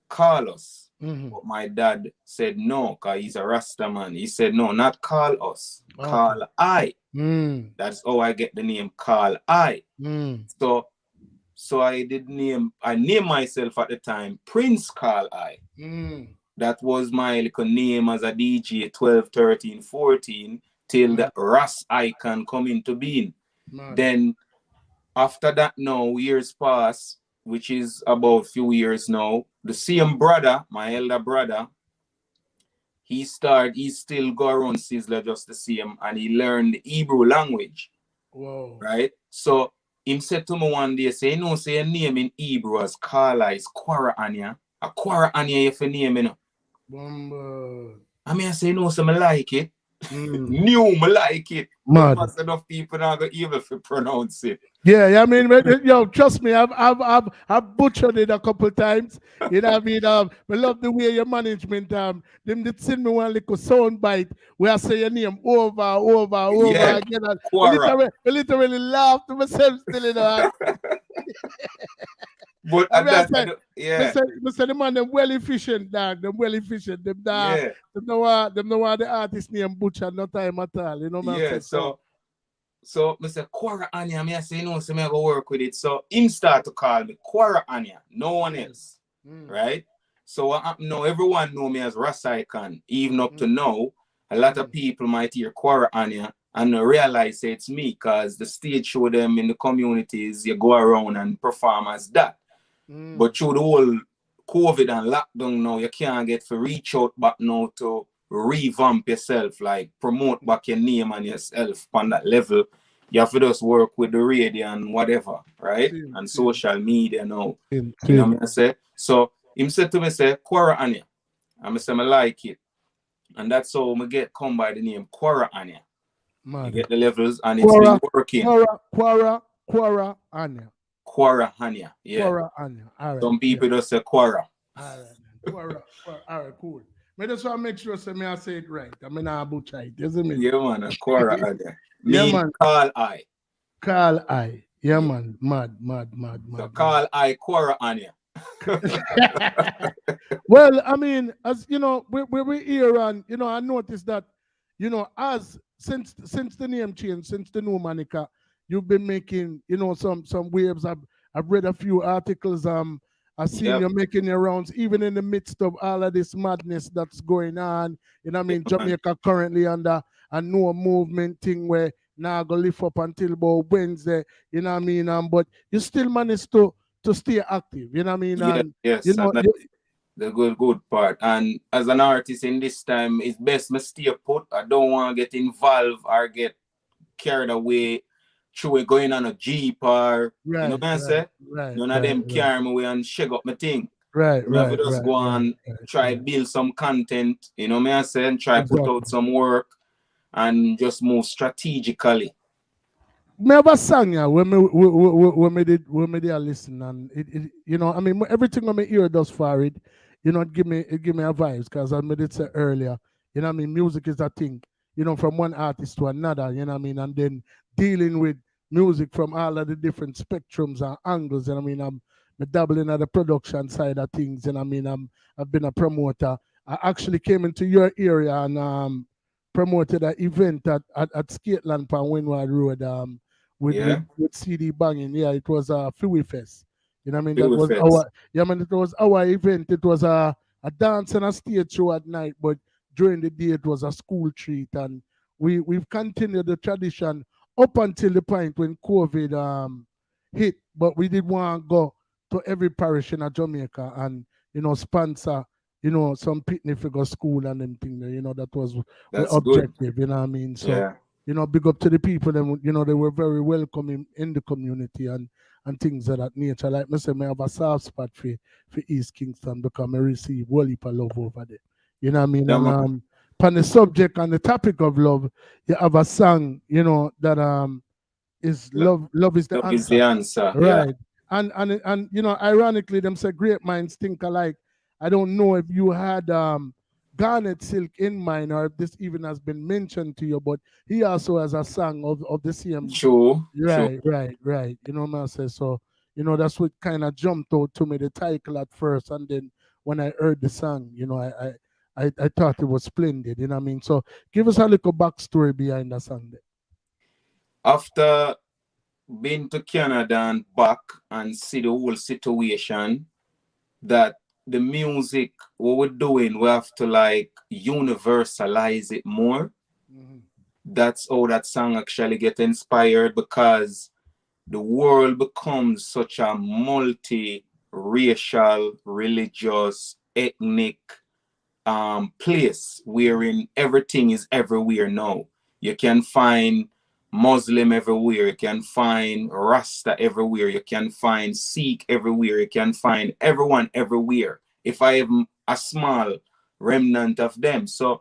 Carlos. But my dad said no, because he's a Rasta man. He said, no, not call us, call I. That's how I get the name Call I. So I named myself at the time Prince Call I. That was my little name as a DJ 12, 13, 14 till the Ras Icon come into being. Then after that now, years pass, which is about a few years now, the same brother, my elder brother, he still go around Sizzler just the same, and he learned the Hebrew language. Whoa. Right? So him said to me one day, say, no, say your name in Hebrew as Carla is Quara Ahnya. A Quara Ahnya if your name, you know. I mean, I say, no, so I like it. New, I like it. Mad. But enough people not going to be able to pronounce it. Yeah, I mean, yo, trust me, I've butchered it a couple times. You know what I mean? I love the way your management, them did send me one little sound bite where I say your name over again. I literally laugh to myself still, you know. But I said the man, them well efficient, dog. Them well efficient. Them know what the artist name butcher no time at all. You know what I'm saying? So I say Quara Ahnya, I say, you know, so I go work with it. So him start to call me Quara Ahnya, no one else. Right? So what happened now, everyone know me as Ras Icon. Even up to now, a lot of people might hear Quara Ahnya and realize it's me, because the stage show them in the communities, you go around and perform as that. But through the whole COVID and lockdown now, you can't get to reach out back now to revamp yourself, like promote back your name and yourself on that level. You have to just work with the radio and whatever, right? And social media now. You know what I say? So him said to me, say, Quara Ahnya. And I say, I like it. And that's how I come by the name Quara Ahnya. You get the levels and it's been working. Quara Ahnya. Quara Ahnya, yeah. Quara Ahnya. All right. Some people just say Quara. All right. Quara. All right, cool. I just want to make sure I say it right. I mean, I butcher it, isn't it? Yeah, man. Quara Ahnya. Yeah, man. Call I. Call I. Yeah, man. Mad. So call I Quara Ahnya. Well, I mean, as you know, we're here, and you know, I noticed that, you know, as since the name change, since the new moniker, you've been making, you know, some waves. I've read a few articles. I've seen you making your rounds, even in the midst of all of this madness that's going on. You know what I mean? Jamaica currently under a no movement thing where now go lift up until about Wednesday. You know what I mean? But you still manage to stay active. You know what I mean? Yes. You know, the good part. And as an artist in this time, it's best to stay put. I don't want to get involved or get carried away through going on a Jeep or, you know what I say? None of them carry me away and shake up my thing. Just go on, try build some content, you know what I say? And try put out some work and just move strategically. Me have a song yeah, when me did listen, and it you know, I mean, everything on my ear thus far, it you know, it give me a vibes, because I did say earlier, you know what I mean, music is a thing, you know, from one artist to another, you know what I mean, and then dealing with music from all of the different spectrums and angles, and I mean, I'm dabbling at the production side of things, and I mean, I've been a promoter. I actually came into your area and promoted an event at Skateland on Windward Road with CD banging. Yeah, it was a Fui Fest. You know what I mean? That Fui was Fest. our it was our event. It was a dance and a stage show at night, but during the day it was a school treat, and we've continued the tradition up until the point when COVID hit. But we did want to go to every parish in Jamaica and sponsor some picnic figure school and them thing there. That was the objective. You know what I mean? So big up to the people, and they were very welcoming in the community and things of that nature. Like I say, I have a soft spot for East Kingston because I receive a heap of love over there. You know what I mean? And on the subject and the topic of love, you have a song, that is love is the answer. Love is the answer. Right. Yeah. And ironically, them say great minds think alike. I don't know if you had Garnet Silk in mind or if this even has been mentioned to you, but he also has a song of the same. True. Right. You know what I'm saying? So, that's what kind of jumped out to me, the title at first. And then when I heard the song, I thought it was splendid. You know what I mean? So give us a little backstory behind the song there. After being to Canada and back and see the whole situation, that the music, what we're doing, we have to like universalize it more. Mm-hmm. That's how that song actually get inspired, because the world becomes such a multi-racial, religious, ethnic place wherein everything is everywhere now. You can find Muslim everywhere, you can find Rasta everywhere, you can find Sikh everywhere, you can find everyone everywhere, if I have a small remnant of them. So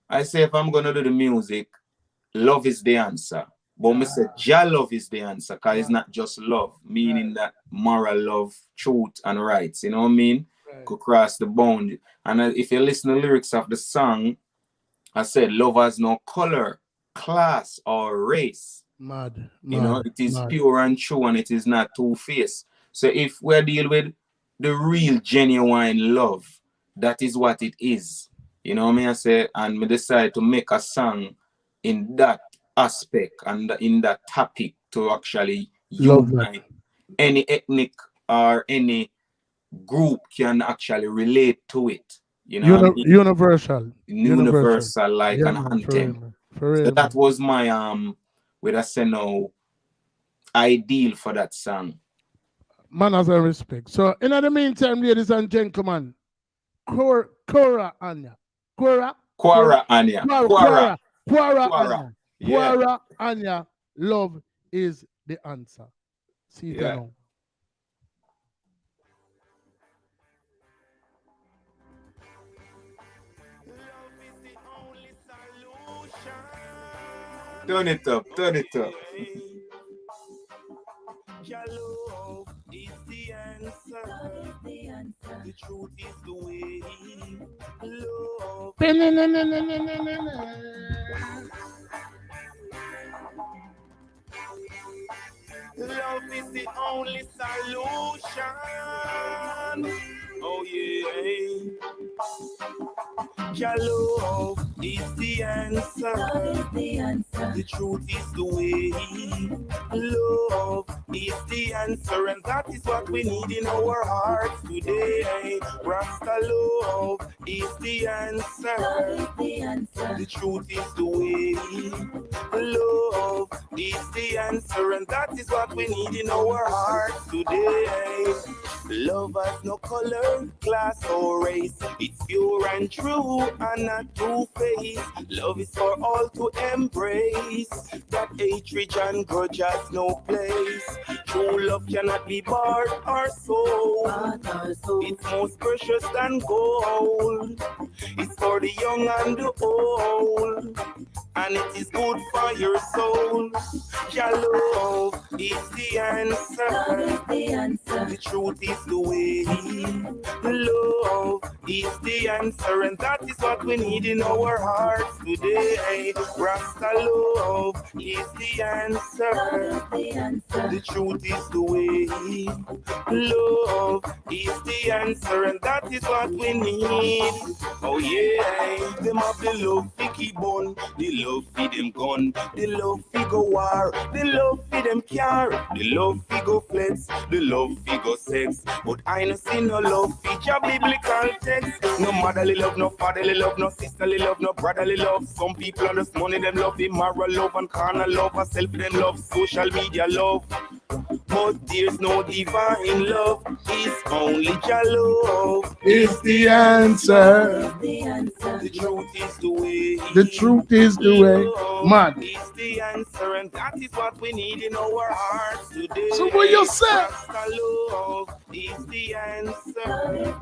I say, if I'm gonna do the music, love is the answer. But I say Jah love is the answer, because it's not just love, meaning that moral love, truth and rights, you know what I mean? Could cross the boundary. And if you listen to the lyrics of the song, I said love has no color, class or race. Mad. It is pure and true, and it is not two-faced. So if we deal with the real genuine love, that is what it is. You know what I mean? I say, and we decide to make a song in that aspect and in that topic to actually unite any ethnic or any group can actually relate to it. You know what I mean? Universal, like an anthem. So that was my with I say no ideal for that song. Manners and respect. So in the meantime, ladies and gentlemen, Quara Ahnya. Quara Ahnya. Quara Ahnya. Love is the answer. See you now. Turn it up. Your love is the answer. The truth is the way. Love. Love is the only solution. Oh yeah. Your love is the answer. The truth is the way. Love is the answer, and that is what we need in our hearts today. Rasta love is the answer. The truth is the way. Love is the answer, and that is what we need in our hearts today. Love has no color, class or race. It's pure and true and not two-faced. Love is for all to embrace. That hatred and grudge has no place. True love cannot be bought or sold. It's most precious than gold. It's for the young and the old, and it is good for your soul. Your love is the answer. The truth is the way. Love is the answer, and that is what we need in our hearts today. Rasta love is the answer. The truth is the way. Love is the answer, and that is what we need. Oh yeah, them have the love to fi bun, the love fi them gun, the love fi go war, the love fi them car, the love fi go flex, the love fi go sex. But I no see no love fi your biblical text. No motherly love, no fatherly love, no sisterly love, no brotherly love. Some people on this money them love, immoral love and carnal love, and self them love, social media love. But there's no divine love, it's only your love. It's the answer. The truth is the way. The truth is the way. Man. It's the answer, and that is what we need in our hearts today. So what you say? Love is the answer.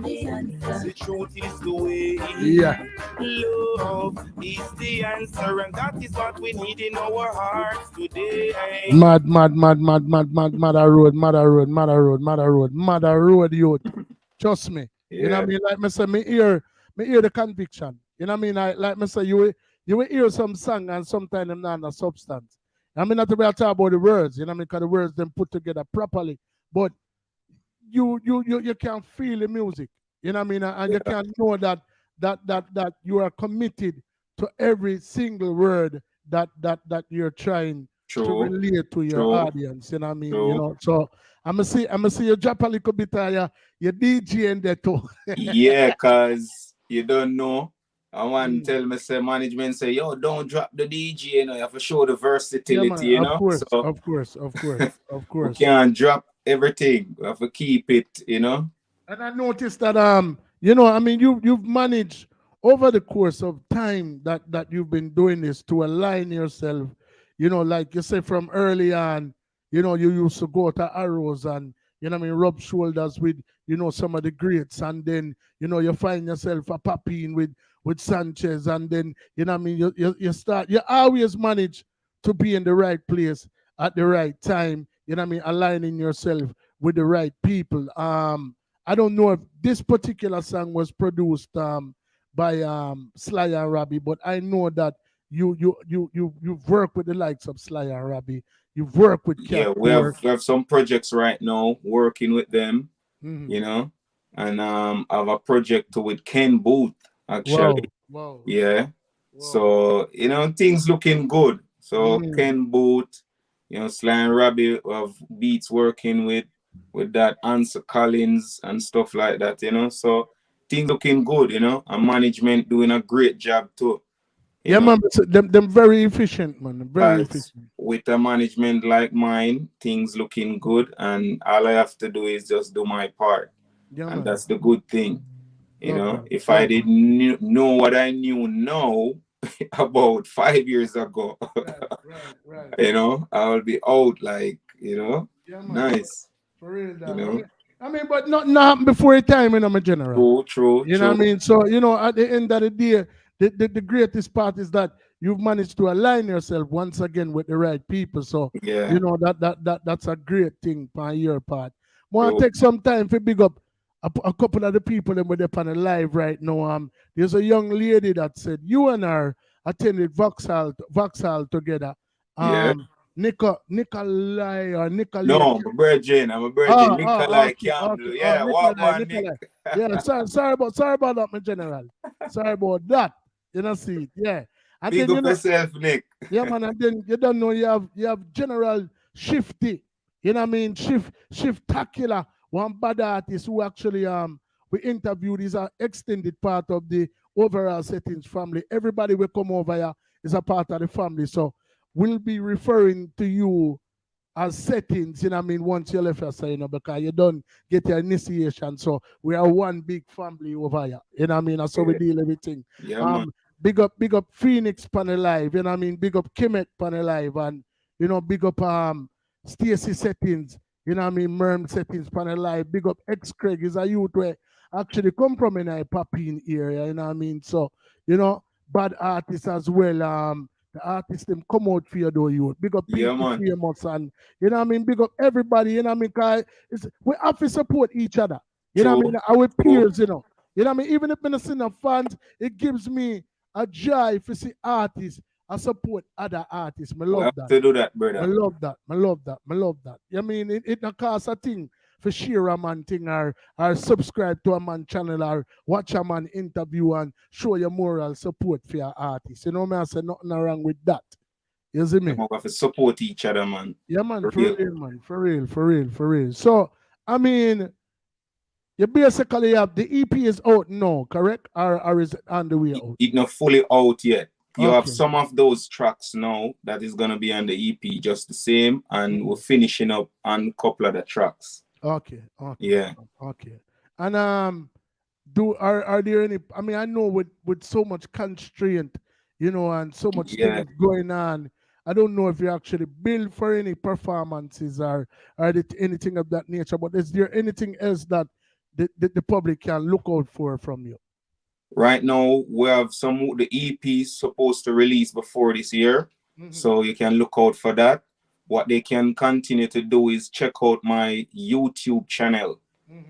The truth is the way. Yeah. Love is the answer, and that is what we need in our hearts today. Mad road, youth. Trust me. You know what I mean? Like me say, me hear the conviction. You know what I mean? Like me say, you will hear some song and sometimes them not a substance. I mean, not to be talk about the words, you know what I mean? Because the words them put together properly. But you can feel the music. You know what I mean? And you can know that you are committed to every single word that you're trying to relate to your audience. You know what I mean? You know, so I'm gonna see you drop a little bit of your DJing there too. Yeah, cause you don't know. I want to tell me say management say, yo, don't drop the DJ, you know, you have to show the versatility, you know. Of course. We can't drop everything. We have to keep it, you know. And I noticed that you know, I mean you've managed over the course of time that you've been doing this to align yourself, you know, like you say from early on, you know, you used to go to Arrows and, you know what I mean, rub shoulders with, you know, some of the greats, and then, you know, you find yourself a popping with Sanchez, and then, you know what I mean, you always manage to be in the right place at the right time, you know what I mean, aligning yourself with the right people. I don't know if this particular song was produced by Sly and Robbie, but I know that you've worked with the likes of Sly and Robbie. You've worked with Cat. Yeah, we have some projects right now working with them, you know, and I have a project with Ken Booth actually. Wow. Yeah. Wow. So, you know, things looking good. So Ken Booth, you know, Sly and Robbie have beats working with that Answer Collins and stuff like that, you know. So things looking good, you know, and management doing a great job too. Yeah, man, them very efficient, man. Very efficient. With a management like mine, things looking good, and all I have to do is just do my part. Yeah, and man, that's the good thing. You know, if I didn't know what I knew now about 5 years ago, right. You know, I will be out, like, you know, nice. For real, you know? I mean, but not before a time, you know, my general. True. You know what I mean? So, you know, at the end of the day, the greatest part is that you've managed to align yourself once again with the right people. So, you know, that's a great thing on your part. Want to take some time to big up a couple of the people that were on the live right now. There's a young lady that said you and her attended Vauxhall together. Nikolai or Nikolai. No, I'm a virgin. Nikolai Campbell. Yeah, what one, Nick? Yeah, sorry about that, my general. Sorry about that. You know, see, yeah. And big then, up yourself, Nick. Yeah, man, and then you don't know you have General Shifty. You know what I mean? Shiftacular. One bad artist who actually we interviewed is an extended part of the overall settings family. Everybody will come over here is a part of the family. So we'll be referring to you as settings, you know what I mean, once you left us, you know, because you don't get your initiation. So we are one big family over here. You know what I mean? That's how we deal everything. Yeah, big up Phoenix Panel Live, you know what I mean? Big up Kemet Panel Live, and you know, big up Stacy Settings, you know what I mean, Merm Settings Panel Live, big up X Craig is a youth where actually come from in a Papine area, you know what I mean? So, you know, bad artists as well. The artists them come out for you though, you big up people famous, and you know what I mean, big up everybody, you know what I mean, cause we have to support each other. You know what I mean? Our peers, you know. You know what I mean? Even if I'm not seeing fans, it gives me a joy to see artists and support other artists. I love that. To do that, brother. I love that. You know what I mean, it not cost a thing for share a man thing or subscribe to a man channel or watch a man interview and show your moral support for your artist. You know me, I say nothing wrong with that. You see me? We have to support each other, man. Yeah, man, for real, man. For real. So, I mean, you basically have the EP is out now, correct? Or is it on the way out? It's not fully out yet. You Okay. have some of those tracks now that is gonna be on the EP just the same, and we're finishing up on a couple of the tracks. Okay. Yeah. Okay. And are there any? I mean, I know with so much constraint, you know, and so much things going on. I don't know if you actually build for any performances or anything of that nature. But is there anything else that the public can look out for from you? Right now, we have the EP supposed to release before this year, so you can look out for that. What they can continue to do is check out my YouTube channel.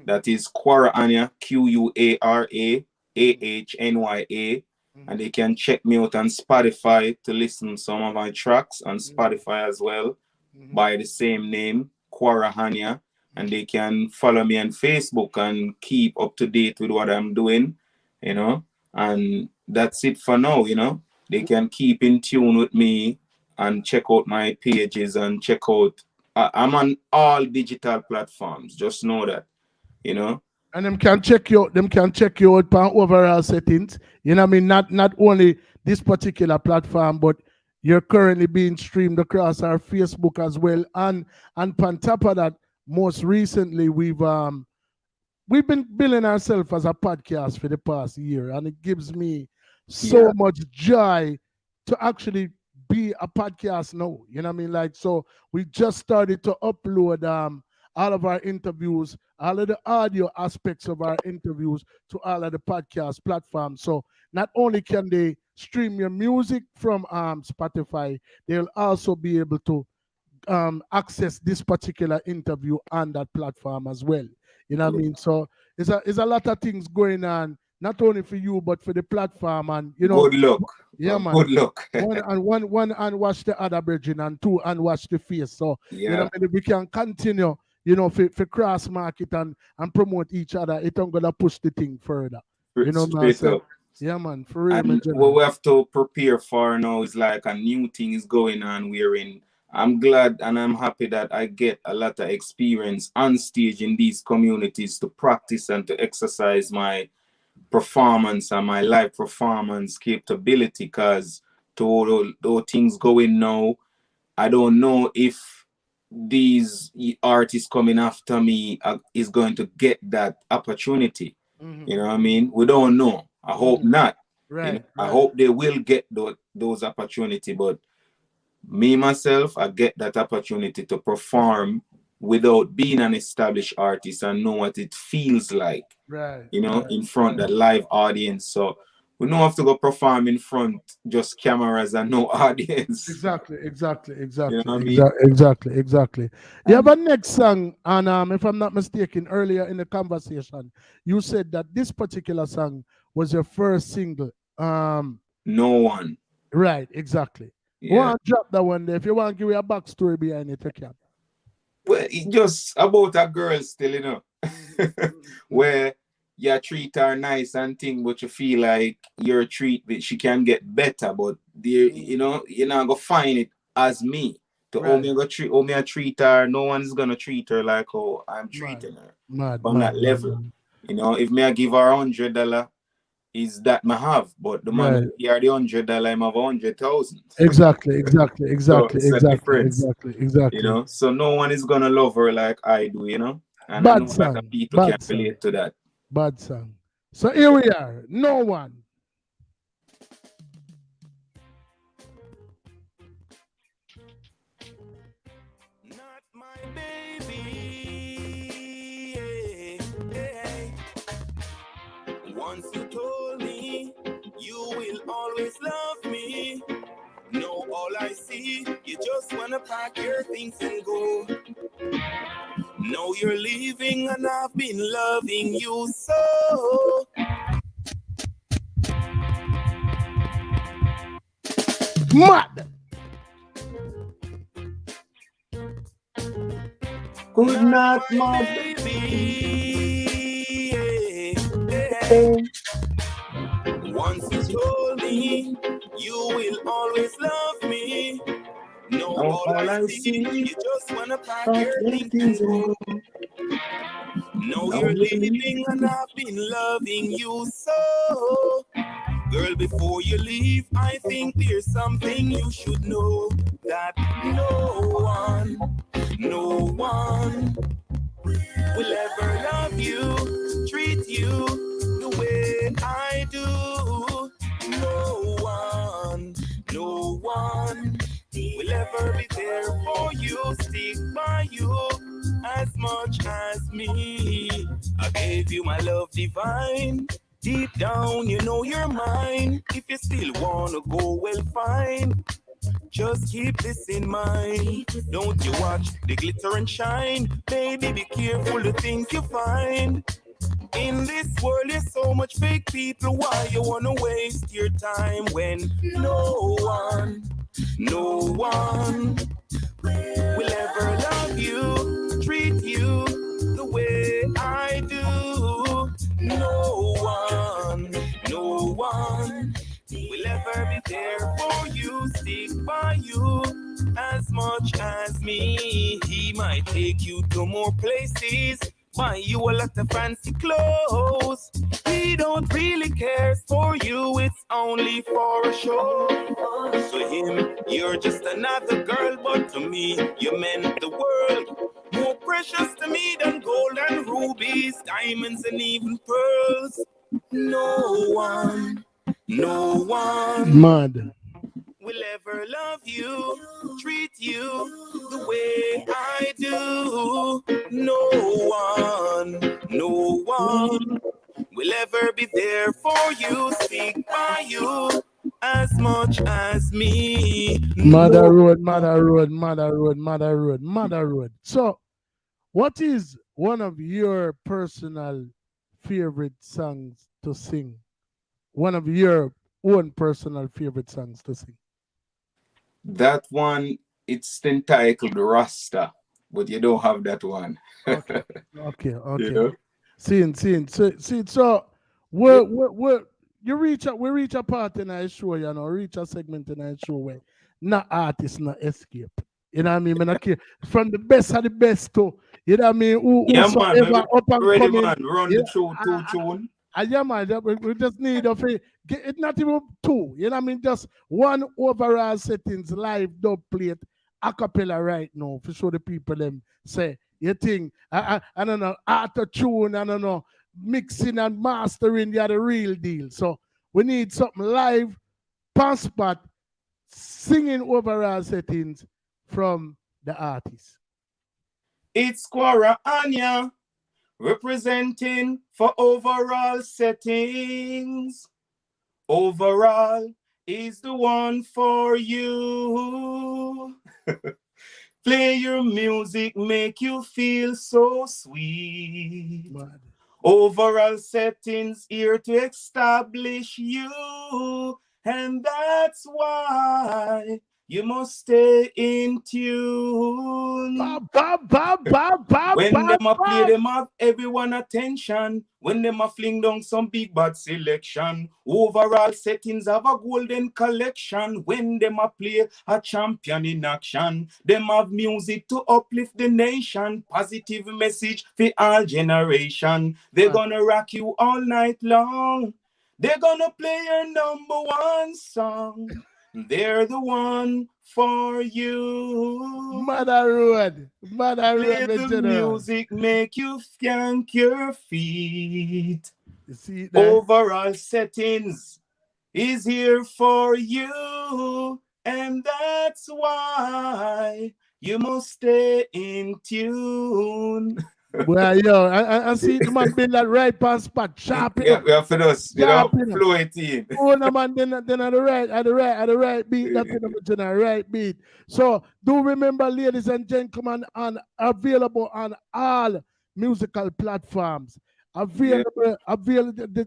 That is Quara Ahnya, Quara Ahnya, and they can check me out on Spotify to listen to some of my tracks on Spotify as well by the same name, Quara Ahnya, and they can follow me on Facebook and keep up to date with what I'm doing. You know, and that's it for now. You know, they can keep in tune with me and check out my pages and check out. I'm on all digital platforms. Just know that, you know. And them can check you out on overall settings. You know what I mean? Not only this particular platform, but you're currently being streamed across our Facebook as well. And on top of that, most recently we've been billing ourselves as a podcast for the past year, and it gives me so much joy to actually be a podcast now. You know what I mean? Like, so we just started to upload all of our interviews, all of the audio aspects of our interviews to all of the podcast platforms. So not only can they stream your music from Spotify, they'll also be able to access this particular interview on that platform as well. You know what I mean? So it's a lot of things going on, not only for you, but for the platform. And, you know. Good luck. Yeah, man. Good luck. one and watch the other bridging, and two and watch the face. So, you know, we can continue, you know, for cross market and promote each other. It's not going to push the thing further. You know what I'm saying? Yeah, man. For real. And what we have to prepare for now is like a new thing is going on. I'm glad and I'm happy that I get a lot of experience on stage in these communities to practice and to exercise my performance and my live performance capability, because to all those things going now, I don't know if these artists coming after me is going to get that opportunity. You know what I mean? We don't know. I hope not. Right. You know, I hope they will get those opportunities, but me, myself, I get that opportunity to perform without being an established artist and know what it feels like, you know, in front of the live audience. So we don't have to go perform in front, just cameras and no audience. Exactly. You know what I mean? Exactly. You have a next song, and if I'm not mistaken, earlier in the conversation, you said that this particular song was your first single. No One. Right, exactly. Yeah. Want to drop that one there. If you want to give me a backstory behind it, you can. Well, it's just about a girl still, you know, where you treat her nice and thing, but you feel like your treat, she can get better, but you know, you're not going to find it as me. How me treat her, no one's going to treat her like how I'm treating her. On that level. You know, if me I give her $100, is that me have, but the man here the $100, I have 100,000. Exactly. So you know, so no one is gonna love her like I do, you know. And I know that people can relate to that. Bad song. So here we are, No One. Not my baby. Once you told me you will always love me. Now all I see, you just wanna pack your things and go. Now you're leaving and I've been loving you so. Mad. Could not, my baby. Once you told me you will always love me. No, Now all I see you just wanna pack are your your things things and and go. go. Now Now you're you're leaving and leaving. I've been loving you so. Girl, before you leave, I think there's something you should know. That no one will ever love you, treat you the way I do. No one will ever be there for you, stick by you as much as me. I gave you my love divine. Deep down, you know you're mine. If you still wanna go, well, fine. Just keep this in mind. Don't you watch the glitter and shine. Baby, be careful the things you find. In this world, there's so much fake people. Why you wanna waste your time when no one will ever love you, treat you the way I do. No one will ever be there for you, stick by you as much as me. He might take you to more places, buy you a lot of fancy clothes. He don't really care for you, it's only for a show. To him, you're just another girl, but to me, you meant the world. More precious to me than gold and rubies, diamonds and even pearls. No one Mad. will ever love you, treat you the way I do. No one will ever be there for you, stick by you as much as me. Mother Road. So, what is one of your personal favorite songs to sing? One of your own personal favorite songs to sing? That one, it's entitled Rasta, but you don't have that one. Okay. You know? Seeing. So, we reach a part in our show, reach a segment in our show where not artist, not escape. You know what I mean? From the best of the best to, you know what I mean? Yeah, man. Whosoever up and Ready, coming. man. Run the two tune. Yeah, man. We just need it, not even two. You know what I mean? Just one overall settings live dub plate a cappella right now for show the people them say you think I don't know auto tune, I don't know mixing and mastering, they're the real deal. So we need something live, pan spot, singing overall settings from the artist. It's Quara Ahnya representing for overall settings. Overall is the one for you. Play your music, make you feel so sweet. Mad. Overall settings here to establish you, and that's why you must stay in tune. When them a play, them have everyone attention. When them a fling down some big bad selection. Overall settings have a golden collection. When them a play a champion in action. Them have music to uplift the nation. Positive message for all generation. They're gonna rock you all night long. They're gonna play your number one song. They're the one for you. Mother Road. Play the music, make you skank your feet. You see that? Overall settings is here for you, and that's why you must stay in tune. Well, yo, I see the man been that right past spot, sharp it up. We have for us, flow it in. Oh, no, man, then at the right beat, that in the right beat. So do remember, ladies and gentlemen, available on all musical platforms. available.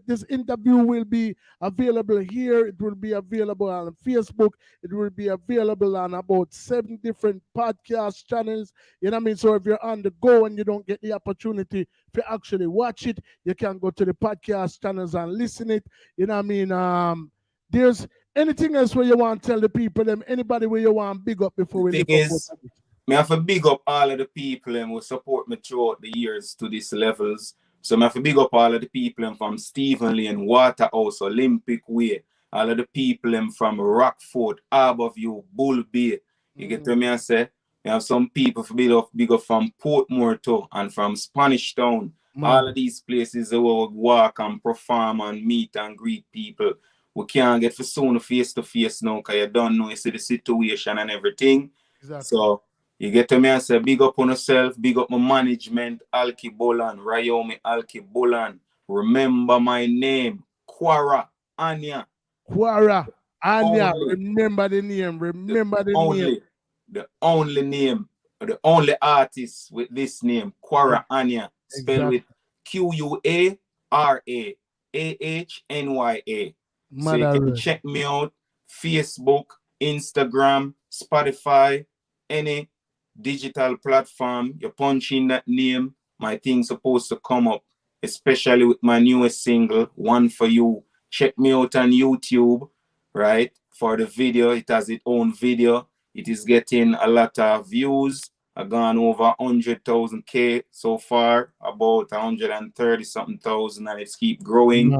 This interview will be available here. It will be available on Facebook. It will be available on about 7 different podcast channels. You know what I mean? So if you're on the go and you don't get the opportunity to actually watch it, you can go to the podcast channels and listen it. You know what I mean? There's anything else where you want to tell the people, them anybody where you want big up before we leave? Me have to big up all of the people who support me throughout the years to these levels. So I have to big up all of the people from Stephen Lane, Waterhouse, Olympic Way, all of the people from Rockford, Harborview, Bull Bay. You get to me and say, we have some people for big up from Portmore too, and from Spanish Town. All of these places where we walk and perform and meet and greet people. We can't get for soon face to face now because you don't know, you see the situation and everything. Exactly. So you get to me and say, big up on yourself, big up my management, Alki Bolan, Rayomi Alki Bolan. Remember my name, Quara Ahnya. Quara Ahnya, remember the name, name. The only name, the only artist with this name, Quara Ahnya, spelled with Quara Ahnya. So you can check me out, Facebook, Instagram, Spotify, any digital platform. You punch in that name, my thing's supposed to come up, especially with my newest single, One For You. Check me out on YouTube, right? For the video, it has its own video. It is getting a lot of views. I've gone over 100,000 so far, about 130 something thousand, and it's keep growing.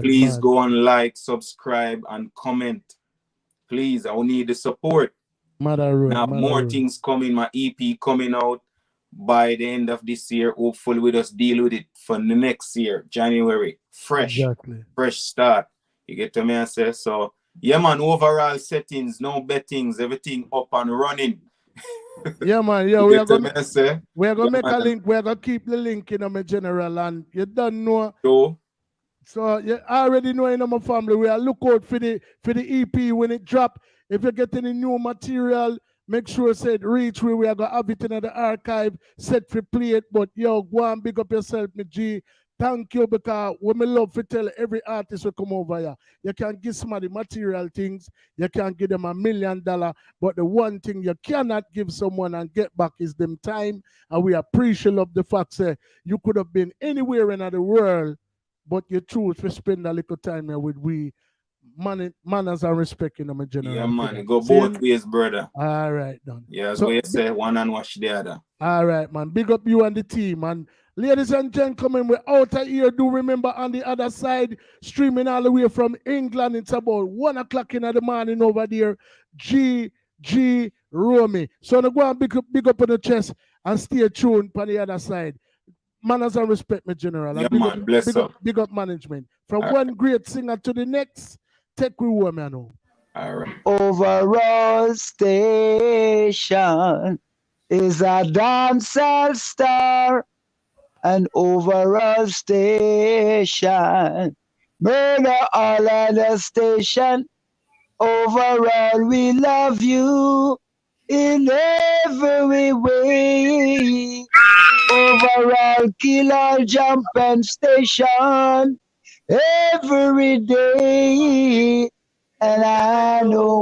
Please go and like, subscribe, and comment. Please, I will need the support. More things coming. My EP coming out by the end of this year. Hopefully, we just deal with it for the next year, January. Fresh start. You get to me and say so. Yeah, man. Overall settings, no bettings, everything up and running. Yeah, man. Yeah, we are gonna make a link. We are gonna keep the link in my general, and you don't know. So you already know in my family. We are look out for the EP when it drop. If you get any new material, make sure it reach where we are gonna have it in the archive, set for play it. But yo, go and big up yourself, me G. Thank you, because we me love to tell every artist who come over here. You can give somebody material things, you can give them $1 million, but the one thing you cannot give someone and get back is them time. And we appreciate of the fact that you could have been anywhere in the world, but you choose to spend a little time here with we. Manners and respect in my general. Yeah, man. Go both ways, brother. All right, done. Yeah, so you say one and wash the other. All right, man. Big up you and the team, man. Ladies and gentlemen, we're out of here. Do remember on the other side, streaming all the way from England, it's about 1 o'clock in the morning over there. G Romy. So now go and big up on the chest and stay tuned on the other side. Manners and respect, my general. Yeah, man. Bless up. Big up management. From one great singer to the next, take we home, I know. All right. Overall station is a dancehall star. An overall station, murder all of the station. Overall, we love you in every way. Overall, killer jumping station every day, and I know